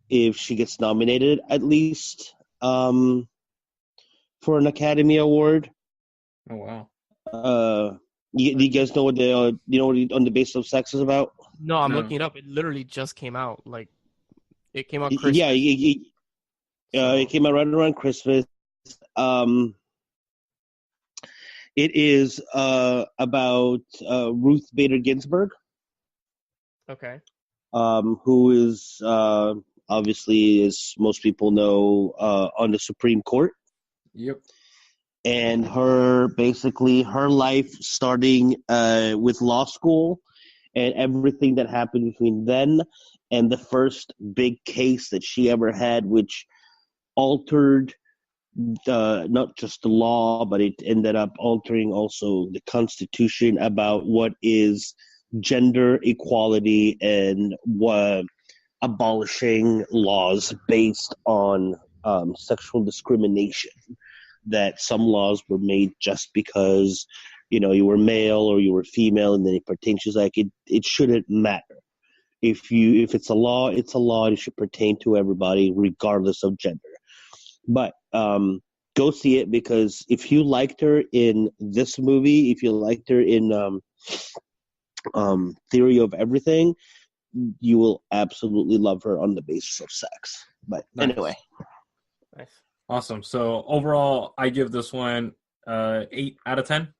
if she gets nominated at least for an Academy Award. Oh wow! You guys know what On the Basis of Sex is about? No, I'm looking it up. It literally just came out. Like it came out Christmas. Yeah, it came out right around Christmas. It is about Ruth Bader Ginsburg. Okay. Who is obviously, as most people know, on the Supreme Court. Yep. And her life starting with law school and everything that happened between then and the first big case that she ever had, which altered not just the law, but it ended up altering also the Constitution about what is gender equality and abolishing laws based on sexual discrimination. That some laws were made just because you were male or you were female, and then it pertains to like it shouldn't matter. If it's a law, it's a law. It should pertain to everybody, regardless of gender. But go see it, because if you liked her in this movie, if you liked her in Theory of Everything, you will absolutely love her on the basis of sex. But anyway. Nice. Awesome. So overall, I give this one 8 out of 10.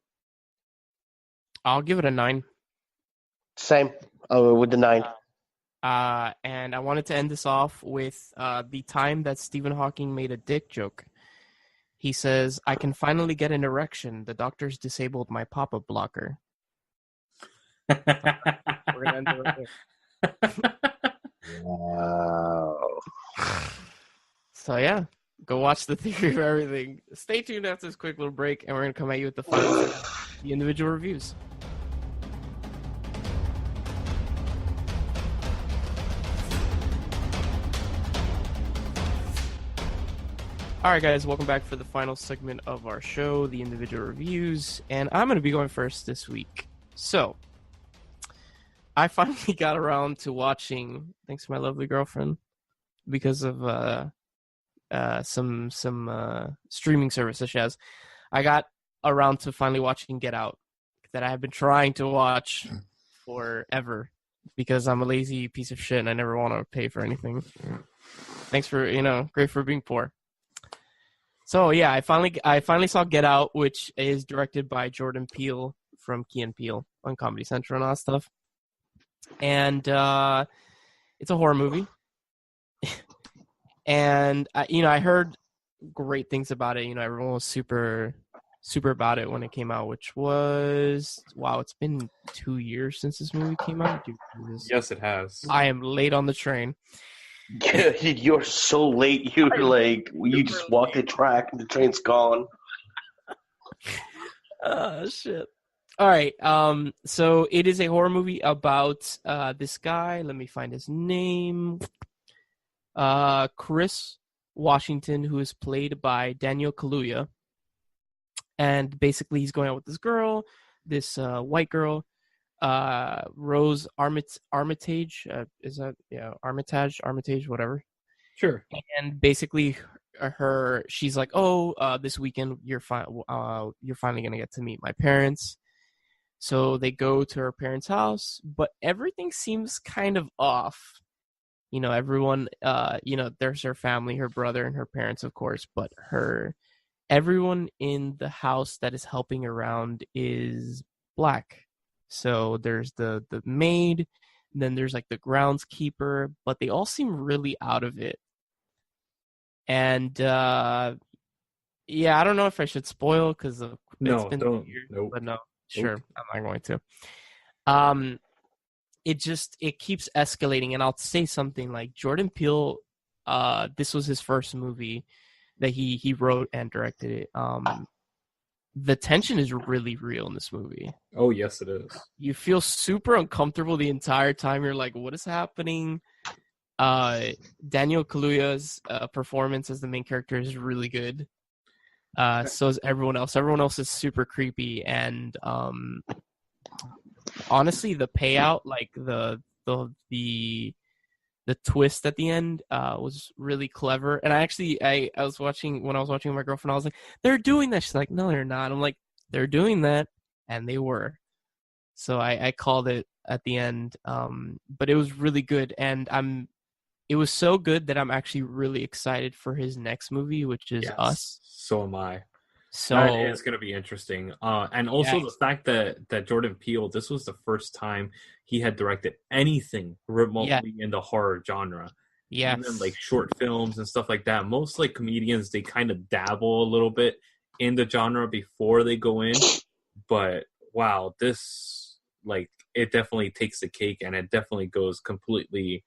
I'll give it a 9. Same. With the 9. And I wanted to end this off with the time that Stephen Hawking made a dick joke. He says, "I can finally get an erection. The doctors disabled my pop-up blocker." We're gonna end it right there. Wow. So yeah, go watch The Theory of Everything. Stay tuned after this quick little break, and we're gonna come at you with the final, the individual reviews. All right, guys, welcome back for the final segment of our show, the individual reviews, and I'm going to be going first this week. So, I finally got around to watching, thanks to my lovely girlfriend, because of some streaming service such as, I got around to finally watching Get Out, that I have been trying to watch forever, because I'm a lazy piece of shit and I never want to pay for anything. Thanks for, great for being poor. So yeah, I finally saw Get Out, which is directed by Jordan Peele from Key and Peele on Comedy Central and all that stuff. And it's a horror movie. And I heard great things about it. Everyone was super about it when it came out, which was, wow, it's been 2 years since this movie came out. Dude, yes, it has. I am late on the train. You're so late. You just walked the track and the train's gone. Shit. All right. So it is a horror movie about this guy. Let me find his name. Chris Washington, who is played by Daniel Kaluuya. And basically he's going out with this girl, this white girl, Rose Armitage. Is that, Armitage, whatever. Sure. And basically she's like, this weekend you're finally gonna get to meet my parents. So they go to her parents' house, but everything seems kind of off. Everyone, there's her family, her brother and her parents, of course, but everyone in the house that is helping around is black. So there's the maid, then there's like the groundskeeper, but they all seem really out of it. And I don't know if I should spoil because it's been 2 years. Nope. But no, sure, nope. I'm not going to. It keeps escalating, and I'll say something like Jordan Peele. This was his first movie that he wrote and directed it. The tension is really real in this movie. Oh, yes, it is. You feel super uncomfortable the entire time. You're like, what is happening? Daniel Kaluuya's performance as the main character is really good. So is everyone else. Everyone else is super creepy. And honestly, the payout, like the twist at the end was really clever. And I was watching with my girlfriend, I was like, they're doing that. She's like, no, they're not. I'm like, they're doing that. And they were. So I called it at the end. But it was really good. And it was so good that I'm actually really excited for his next movie, which is Us. So am I. So that is going to be interesting. And also the fact that Jordan Peele, this was the first time he had directed anything remotely in the horror genre. Yeah. Even like short films and stuff like that. Most like comedians, they kind of dabble a little bit in the genre before they go in. But wow, this, like, it definitely takes the cake, and it definitely goes completely...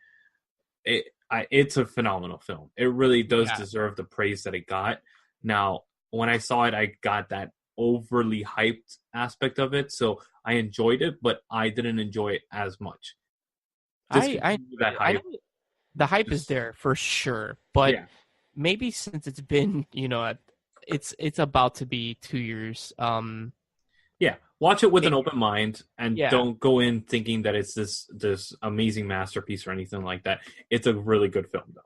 It's a phenomenal film. It really does deserve the praise that it got. Now, when I saw it, I got that overly hyped aspect of it, so I enjoyed it, but I didn't enjoy it as much. The hype is there for sure, but maybe since it's been, it's about to be 2 years. watch it with an open mind and don't go in thinking that it's this amazing masterpiece or anything like that. It's a really good film, though.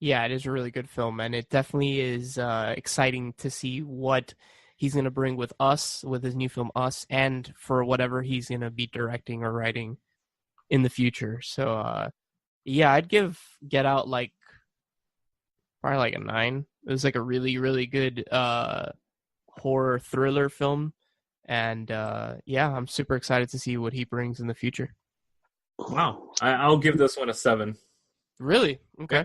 Yeah, it is a really good film, and it definitely is exciting to see what he's going to bring with Us, with his new film Us, and for whatever he's going to be directing or writing in the future. So, yeah, I'd give Get Out probably like a 9. It was like a really, really good horror thriller film. And yeah, I'm super excited to see what he brings in the future. Wow. I'll give this one a 7. Really? Okay.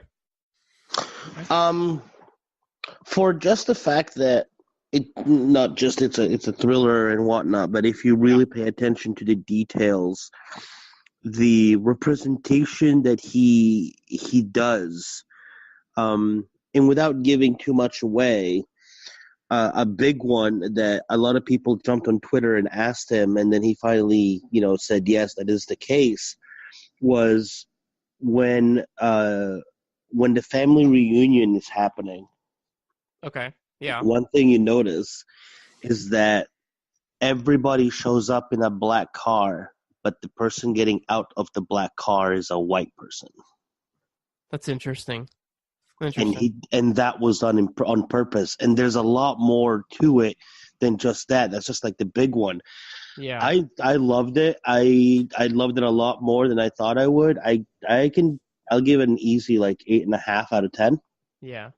For just the fact that it's a thriller and whatnot, but if you really pay attention to the details, the representation that he does, and without giving too much away, a big one that a lot of people jumped on Twitter and asked him, and then he finally, said yes, that is the case, was when the family reunion is happening. Okay. Yeah. One thing you notice is that everybody shows up in a black car, but the person getting out of the black car is a white person. That's interesting. And that was done on purpose. And there's a lot more to it than just that. That's just like the big one. Yeah. I loved it. I loved it a lot more than I thought I would. I'll give it an easy 8.5 out of 10. Yeah.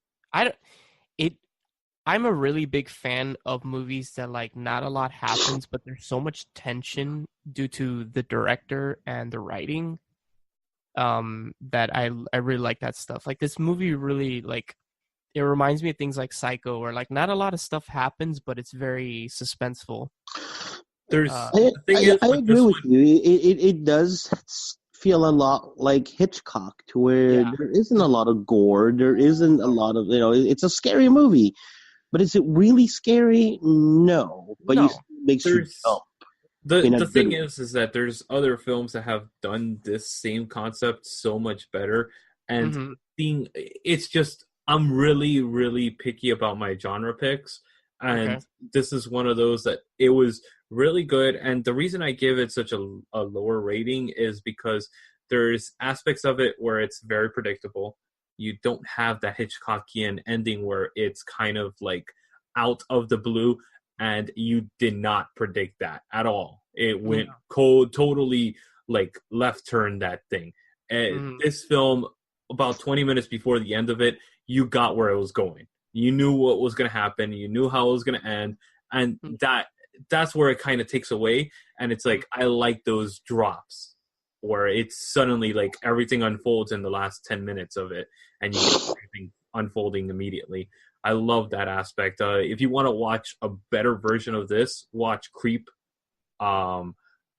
I'm a really big fan of movies that not a lot happens, but there's so much tension due to the director and the writing. That I really like that stuff. This movie really it reminds me of things like Psycho, where not a lot of stuff happens, but it's very suspenseful. I agree with you. It does feel a lot like Hitchcock, to where there isn't a lot of gore. There isn't a lot of it's a scary movie, but is it really scary? No, but it makes you jump. The thing is that there's other films that have done this same concept so much better, and it's just I'm really, really picky about my genre picks, and this is one of those that it was really good. And the reason I give it such a lower rating is because there's aspects of it where it's very predictable. You don't have that Hitchcockian ending where it's kind of out of the blue. And you did not predict that at all. It went totally left turn that thing. And this film, about 20 minutes before the end of it, you got where it was going. You knew what was going to happen. You knew how it was going to end. And that's where it kind of takes away. And it's I like those drops where it's suddenly everything unfolds in the last 10 minutes of it. And you get everything unfolding immediately. I love that aspect. If you want to watch a better version of this, watch Creep.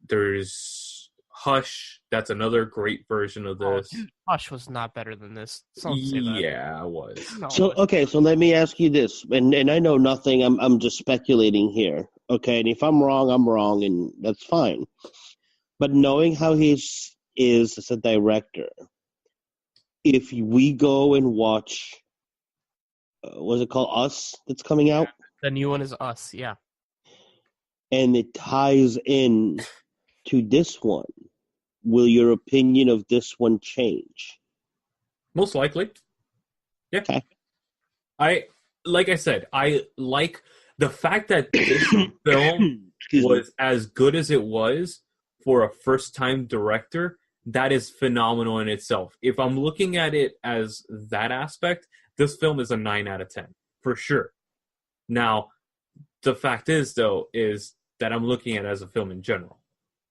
There's Hush. That's another great version of this. Dude, Hush was not better than this. Yeah, it was. No, so let me ask you this, and I know nothing. I'm just speculating here. Okay, and if I'm wrong, I'm wrong, and that's fine. But knowing how he is as a director, if we go and watch. Was it called Us that's coming out? The new one is Us, yeah. And it ties in to this one. Will your opinion of this one change? Most likely. Yeah. Okay. Like I said, I like the fact that this film was as good as it was for a first-time director. That is phenomenal in itself. If I'm looking at it as that aspect, this film is a 9 out of 10, for sure. Now, the fact is, though, is that I'm looking at it as a film in general.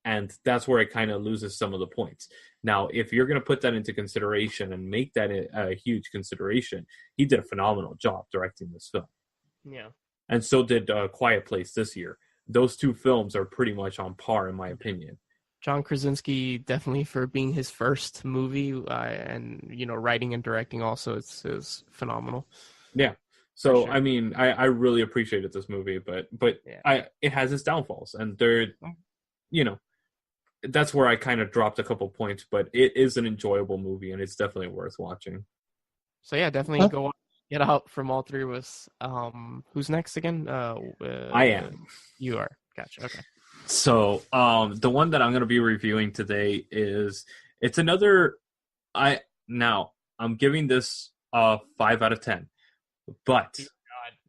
And that's where it kind of loses some of the points. Now, if you're going to put that into consideration and make that a huge consideration, he did a phenomenal job directing this film. Yeah. And so did Quiet Place this year. Those two films are pretty much on par, in my opinion. John Krasinski, definitely for being his first movie, and writing and directing also, it's phenomenal. Yeah. So sure. I mean, I really appreciated this movie, but yeah. It has its downfalls, and that's where I kind of dropped a couple points. But it is an enjoyable movie, and it's definitely worth watching. So yeah, definitely go Get Out from all three of us. Who's next again? I am. You are. Gotcha. Okay. So, the one that I'm going to be reviewing today it's another. I'm giving this 5 out of 10, but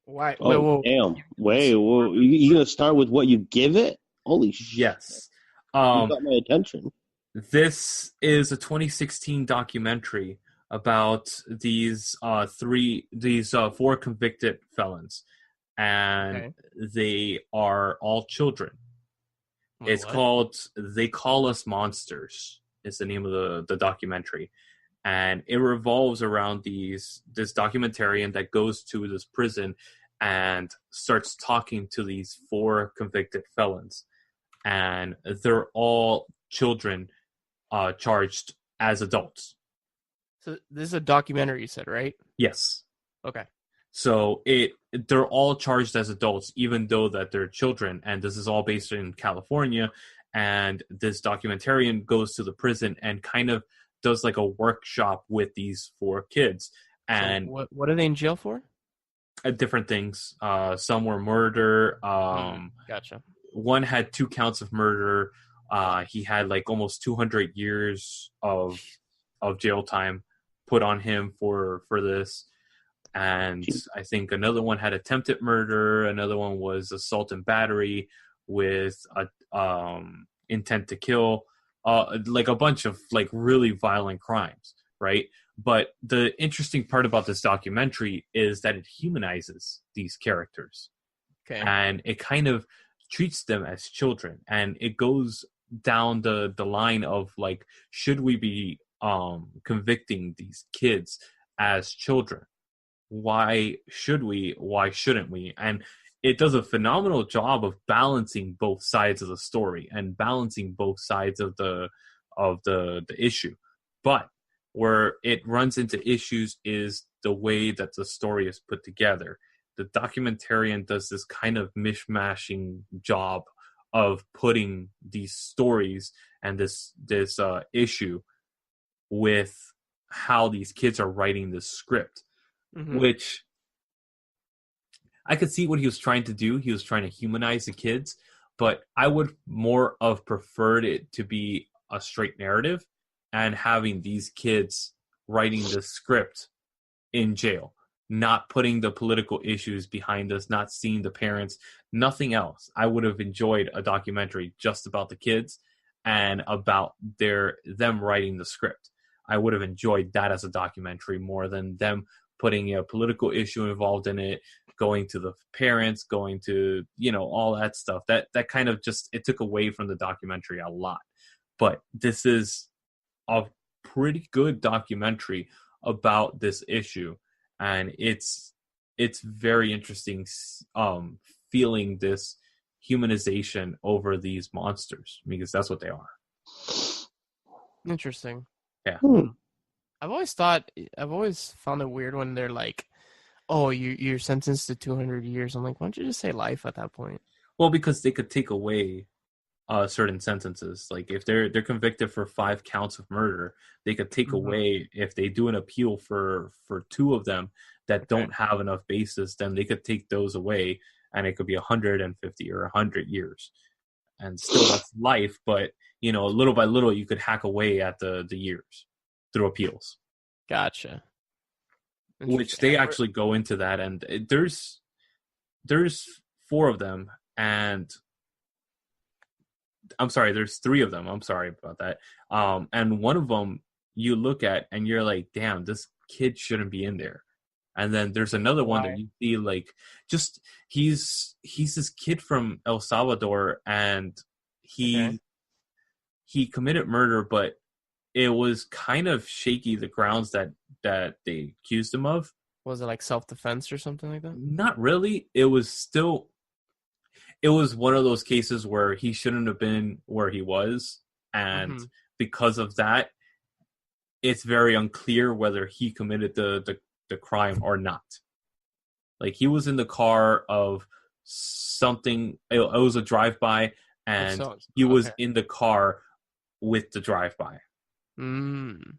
why? Oh, damn! Wait, you gonna start with what you give it? Holy shit! yes, You got my attention. this is a 2016 documentary about these four convicted felons, and they are all children. It's called "They Call Us Monsters." Is the name of the documentary, and it revolves around this documentarian that goes to this prison and starts talking to these four convicted felons, and they're all children charged as adults. So this is a documentary, you said, right? Yes. Okay. So they're all charged as adults, even though that they're children, and this is all based in California. And this documentarian goes to the prison and kind of does like a workshop with these four kids. And so what are they in jail for? Different things. Some were murder. Gotcha. One had 2 counts of murder. He had like almost 200 years of jail time put on him for this. And I think another one had attempted murder. Another one was assault and battery with a intent to kill. Like a bunch of like really violent crimes, right? But the interesting part about this documentary is that it humanizes these characters. Okay. And it kind of treats them as children. And it goes down the line of like, should we be convicting these kids as children? Why should we? Why shouldn't we? And it does a phenomenal job of balancing both sides of the story and balancing both sides of the issue. But where it runs into issues is the way that the story is put together. The documentarian does this kind of mishmashing job of putting these stories and this issue with how these kids are writing this script. Mm-hmm. Which I could see what he was trying to do. He was trying to humanize the kids, but I would more have preferred it to be a straight narrative and having these kids writing the script in jail, not putting the political issues behind us, not seeing the parents, nothing else. I would have enjoyed a documentary just about the kids and about them writing the script. I would have enjoyed that as a documentary more than them putting a political issue involved in it, going to the parents, going to, all that stuff. That kind of just, it took away from the documentary a lot. But this is a pretty good documentary about this issue. And it's very interesting feeling this humanization over these monsters, because that's what they are. Interesting. Yeah. I've always found it weird when they're like, oh, you're sentenced to 200 years. I'm like, why don't you just say life at that point? Well, because they could take away certain sentences. Like if they're convicted for 5 counts of murder, they could take away, if they do an appeal for 2 of them that don't have enough basis, then they could take those away, and it could be 150 or 100 years. And still that's life, but little by little you could hack away at the years through appeals. Gotcha. Which they actually go into that, and there's 4 of them, and I'm sorry, there's 3 of them. I'm sorry about that. And one of them you look at and you're like, damn, this kid shouldn't be in there. And then there's another one that you see like, just he's this kid from El Salvador, and he committed murder, but it was kind of shaky, the grounds that they accused him of. Was it like self-defense or something like that? Not really. It was one of those cases where he shouldn't have been where he was. And because of that, it's very unclear whether he committed the crime or not. Like, he was in the car of something. It was a drive-by, and he was in the car with the drive-by.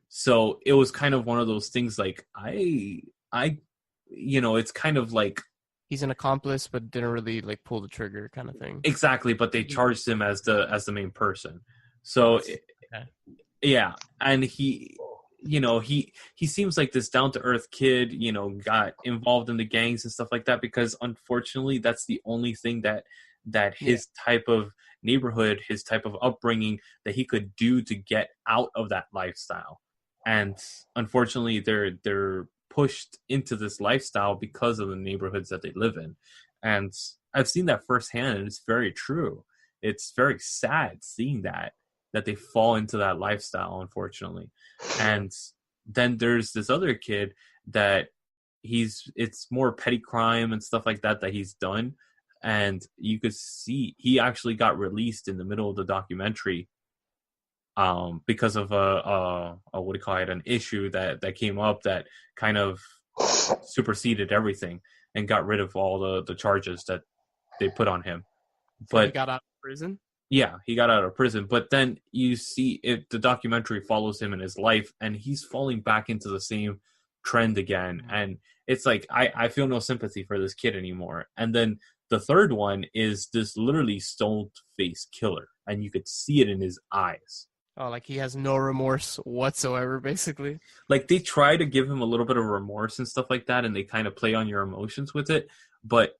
So it was kind of one of those things like, it's kind of like he's an accomplice, but didn't really like pull the trigger, kind of thing. Exactly, but they charged him as the main person. So, okay. Yeah, and he seems like this down to earth kid. Got involved in the gangs and stuff like that because unfortunately, that's the only thing that his type of neighborhood, his type of upbringing that he could do to get out of that lifestyle. And unfortunately, they're pushed into this lifestyle because of the neighborhoods that they live in. And I've seen that firsthand, and it's very true. It's very sad seeing that they fall into that lifestyle, unfortunately. And then there's this other kid that it's more petty crime and stuff like that he's done. And you could see he actually got released in the middle of the documentary because of an issue that came up that kind of superseded everything and got rid of all the charges that they put on him. But he got out of prison? Yeah, he got out of prison. But then you see the documentary follows him in his life, and he's falling back into the same trend again. And it's like, I feel no sympathy for this kid anymore. And then the third one is this literally stone-faced killer, and you could see it in his eyes. Oh, like he has no remorse whatsoever, basically. Like they try to give him a little bit of remorse and stuff like that, and they kind of play on your emotions with it. But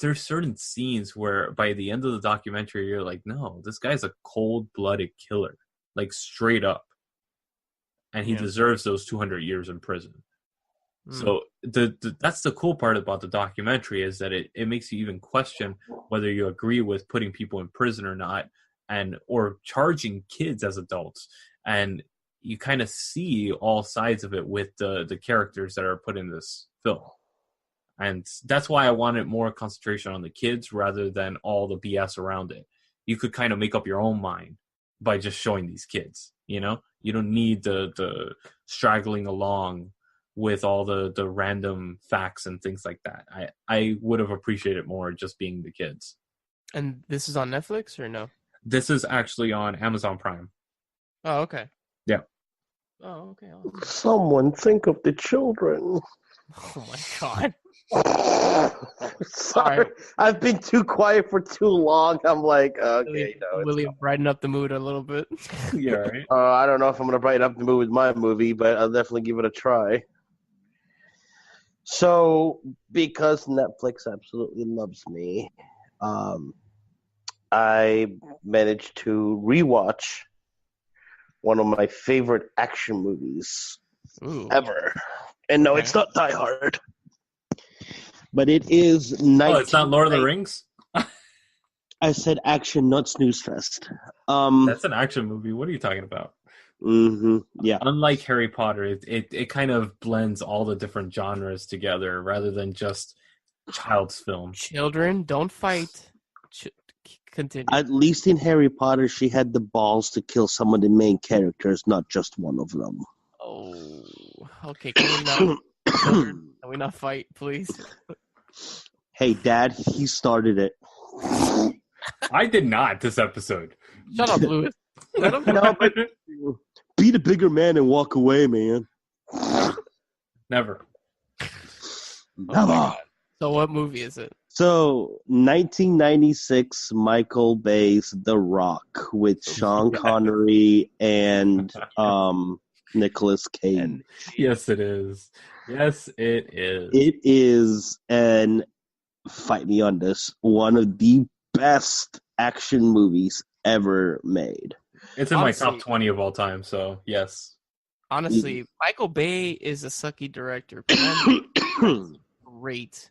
there's certain scenes where by the end of the documentary, you're like, no, this guy's a cold-blooded killer, like straight up. And he deserves those 200 years in prison. So that's the cool part about the documentary is that it makes you even question whether you agree with putting people in prison or not, or charging kids as adults. And you kind of see all sides of it with the characters that are put in this film. And that's why I wanted more concentration on the kids rather than all the BS around it. You could kind of make up your own mind by just showing these kids, you don't need the straggling along with all the random facts and things like that. I would have appreciated more just being the kids. And this is on Netflix or no? This is actually on Amazon Prime. Oh, okay. Yeah. Oh, okay. Awesome. Someone think of the children. Oh my God. Sorry, right. I've been too quiet for too long. I'm like, okay, William, brighten up the mood a little bit. Yeah, right. I don't know if I'm gonna brighten up the mood with my movie, but I'll definitely give it a try. So, because Netflix absolutely loves me, I managed to rewatch one of my favorite action movies ever. And no, it's not Die Hard. But it is... it's not Lord of the Rings? I said action, not snooze fest. That's an action movie. What are you talking about? Mm-hmm. Yeah. Unlike Harry Potter, it kind of blends all the different genres together rather than just child's film. Children, don't fight. Continue. At least in Harry Potter, she had the balls to kill some of the main characters, not just one of them. Oh, okay. Can we not fight, please? Hey, Dad, he started it. I did not this episode. Shut up, Louis. No, but be the bigger man and walk away, man. Never. Never. So what movie is it? So, 1996 Michael Bay's The Rock with Sean Connery and Nicolas Cage. Yes, it is. Yes, it is. It is, and fight me on this, one of the best action movies ever made. It's in my top 20 of all time, so yes. Honestly, Michael Bay is a sucky director. Great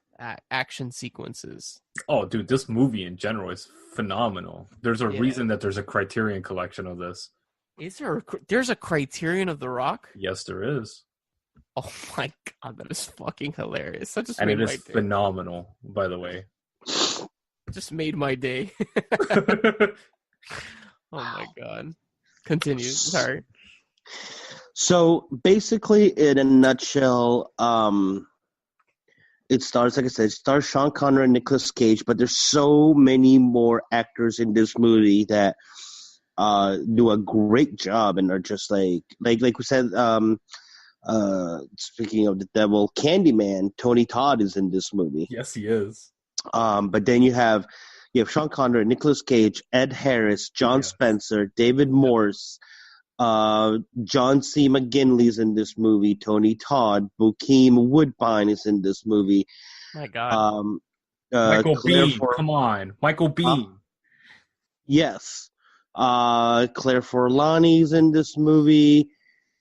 action sequences. Oh, dude, this movie in general is phenomenal. There's a reason that there's a Criterion collection of this. Is there? There's a Criterion of The Rock? Yes, there is. Oh my God, that is fucking hilarious! And it is phenomenal, by the way. Just made my day. Oh my God. Continue. Sorry. So basically, in a nutshell, it stars, like I said, Sean Connery and Nicolas Cage, but there's so many more actors in this movie that do a great job and are just like we said, Speaking of the devil, Candyman, Tony Todd is in this movie. Yes, he is. But then you have Sean Connery, Nicolas Cage, Ed Harris, John Spencer, David Morse, John C. McGinley's in this movie, Tony Todd, Bokeem Woodbine is in this movie. My God. Michael Biehn, come on. Michael Biehn. Yes. Claire Forlani's in this movie.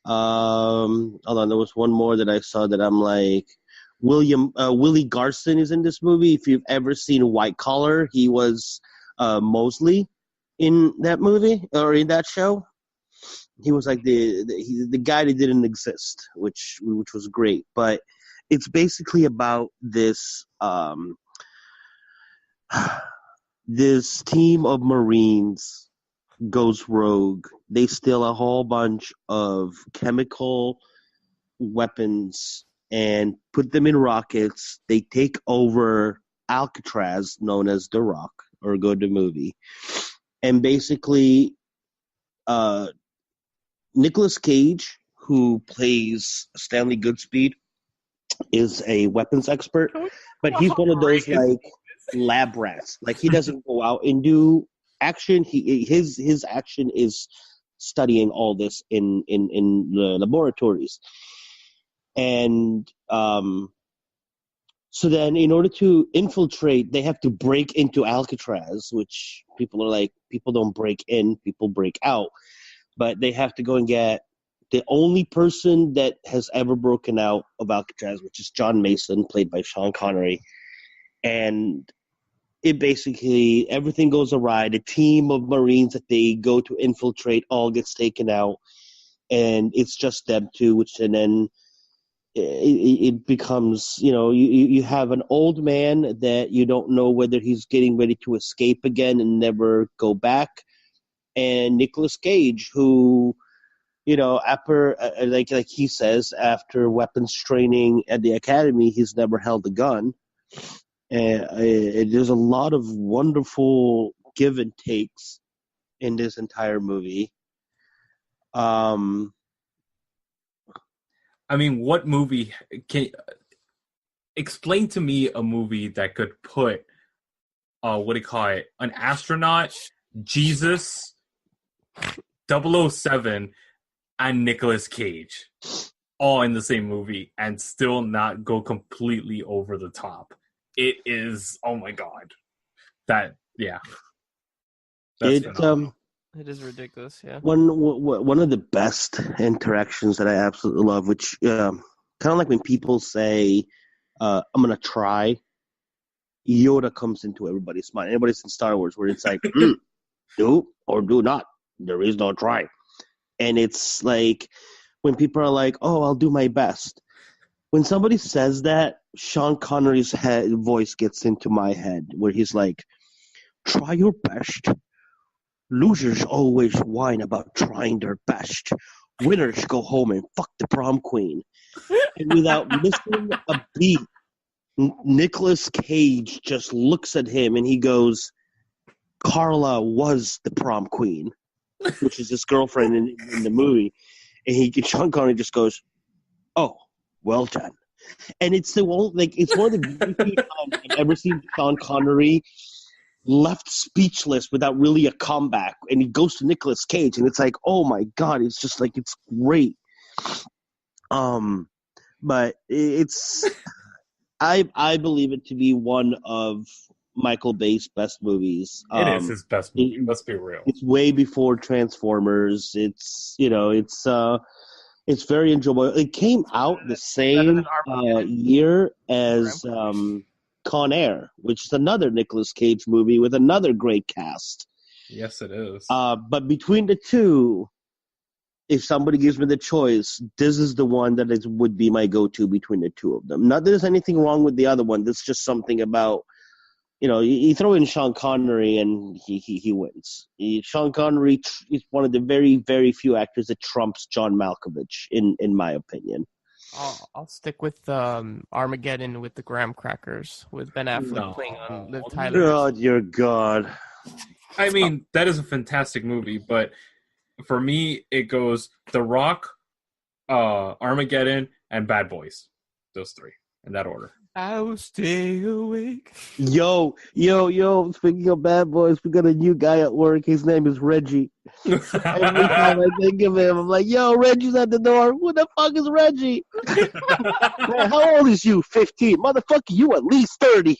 Hold on, there was one more that I saw that I'm like, Willie Garson is in this movie. If you've ever seen White Collar, he was Mosley in that movie or in that show. He was like the guy that didn't exist, which was great. But it's basically about this this team of Marines goes rogue. They steal a whole bunch of chemical weapons and put them in rockets. They take over Alcatraz, known as The Rock, or go to movie. And basically, Nicolas Cage, who plays Stanley Goodspeed, is a weapons expert, but he's one of those like lab rats. Like he doesn't go out and do action. His action is studying all this in the laboratories. And so then in order to infiltrate, they have to break into Alcatraz, which people are like, people don't break in, people break out. But they have to go and get the only person that has ever broken out of Alcatraz, which is John Mason, played by Sean Connery. And it basically, everything goes awry. The team of Marines that they go to infiltrate all gets taken out. And it's just them two, and then it becomes, you have an old man that you don't know whether he's getting ready to escape again and never go back. And Nicolas Cage, who, after, like he says, after weapons training at the academy, he's never held a gun. And there's a lot of wonderful give and takes in this entire movie. I mean, what movie can explain to me a movie that could put an astronaut, Jesus, 007, and Nicolas Cage all in the same movie and still not go completely over the top. It is, oh my God. That's it is ridiculous, yeah. One of the best interactions that I absolutely love, which kind of like when people say, I'm going to try, Yoda comes into everybody's mind. Everybody's in Star Wars where it's like, do or do not. There is no try. And it's like when people are like, oh, I'll do my best. When somebody says that, Sean Connery's voice gets into my head where he's like, try your best. Losers always whine about trying their best. Winners go home and fuck the prom queen. And without missing a beat, Nicolas Cage just looks at him and he goes, Carla was the prom queen, which is his girlfriend in the movie. And Sean Connery just goes, oh, well done. And it's one of the few times I've ever seen Sean Connery left speechless without really a comeback. And he goes to Nicolas Cage, and it's like, oh my God, it's just like, it's great. But it's, I believe it to be one of Michael Bay's best movies. It is his best movie. Let's be real. It's way before Transformers. It's very enjoyable. It came out the same year as Con Air, which is another Nicolas Cage movie with another great cast. Yes, it is. But between the two, if somebody gives me the choice, this is the one that would be my go-to between the two of them. Not that there's anything wrong with the other one. There's just something about, you throw in Sean Connery and he wins. Sean Connery is one of the very, very few actors that trumps John Malkovich, in my opinion. I'll stick with Armageddon with the Graham Crackers with Ben Affleck playing on Liv Tyler. Oh, dear God. I mean, that is a fantastic movie, but for me, it goes The Rock, Armageddon, and Bad Boys. Those three in that order. I will stay awake. Yo. Speaking of Bad Boys, we got a new guy at work. His name is Reggie. Every time I think of him, I'm like, yo, Reggie's at the door. Who the fuck is Reggie? Man, how old is you? 15. Motherfucker, you at least 30.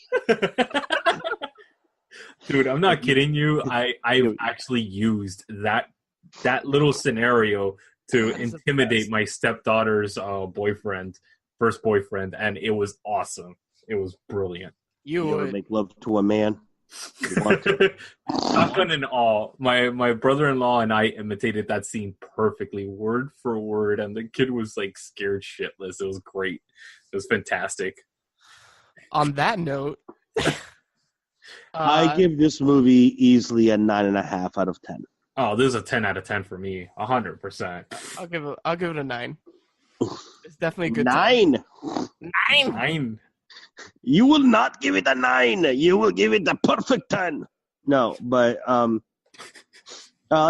Dude, I'm not kidding you. I've actually used that little scenario to intimidate my stepdaughter's first boyfriend, and it was awesome. It was brilliant. You would make love to a man. Shotgun and all. My brother-in-law and I imitated that scene perfectly, word for word, and the kid was like scared shitless. It was great. It was fantastic. On that note, I give this movie easily a 9.5 out of 10. Oh, this is a 10 out of 10 for me. 100%. I'll give it a 9. It's definitely a good. 9. 9. You will not give it a 9. You will give it a perfect 10. No, but I'll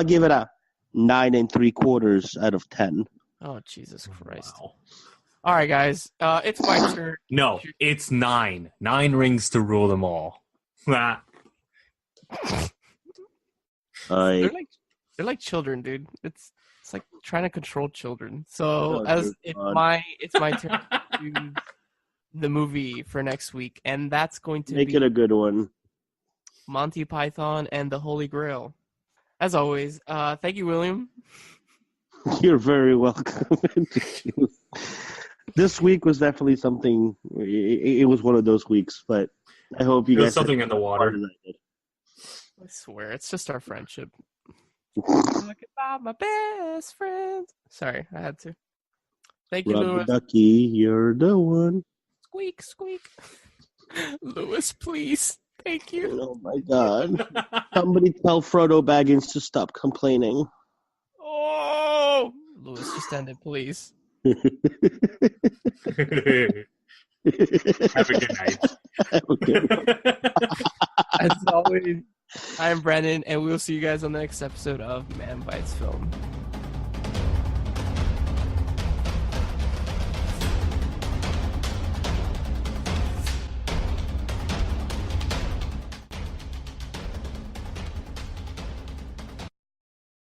give it a 9 3/4 out of 10. Oh, Jesus Christ! Wow. All right, guys, it's my turn. No, it's 9. 9 rings to rule them all. They're like children, dude. It's like trying to control children. So it's my turn to choose the movie for next week, and that's going to make it a good one. Monty Python and the Holy Grail. As always, thank you, William. You're very welcome. This week was definitely something. It was one of those weeks, but I hope you guys. Something in the water. I swear, it's just our friendship. Talk about my best friend. Sorry, I had to. Thank you, Lewis. Ducky, you're the one. Squeak, squeak. Lewis, please. Thank you. Oh my God! Somebody tell Frodo Baggins to stop complaining. Oh, Lewis, just end it, please. Have a good night. Have a good one. As always, I'm Brennan, and we'll see you guys on the next episode of Man Bites Film.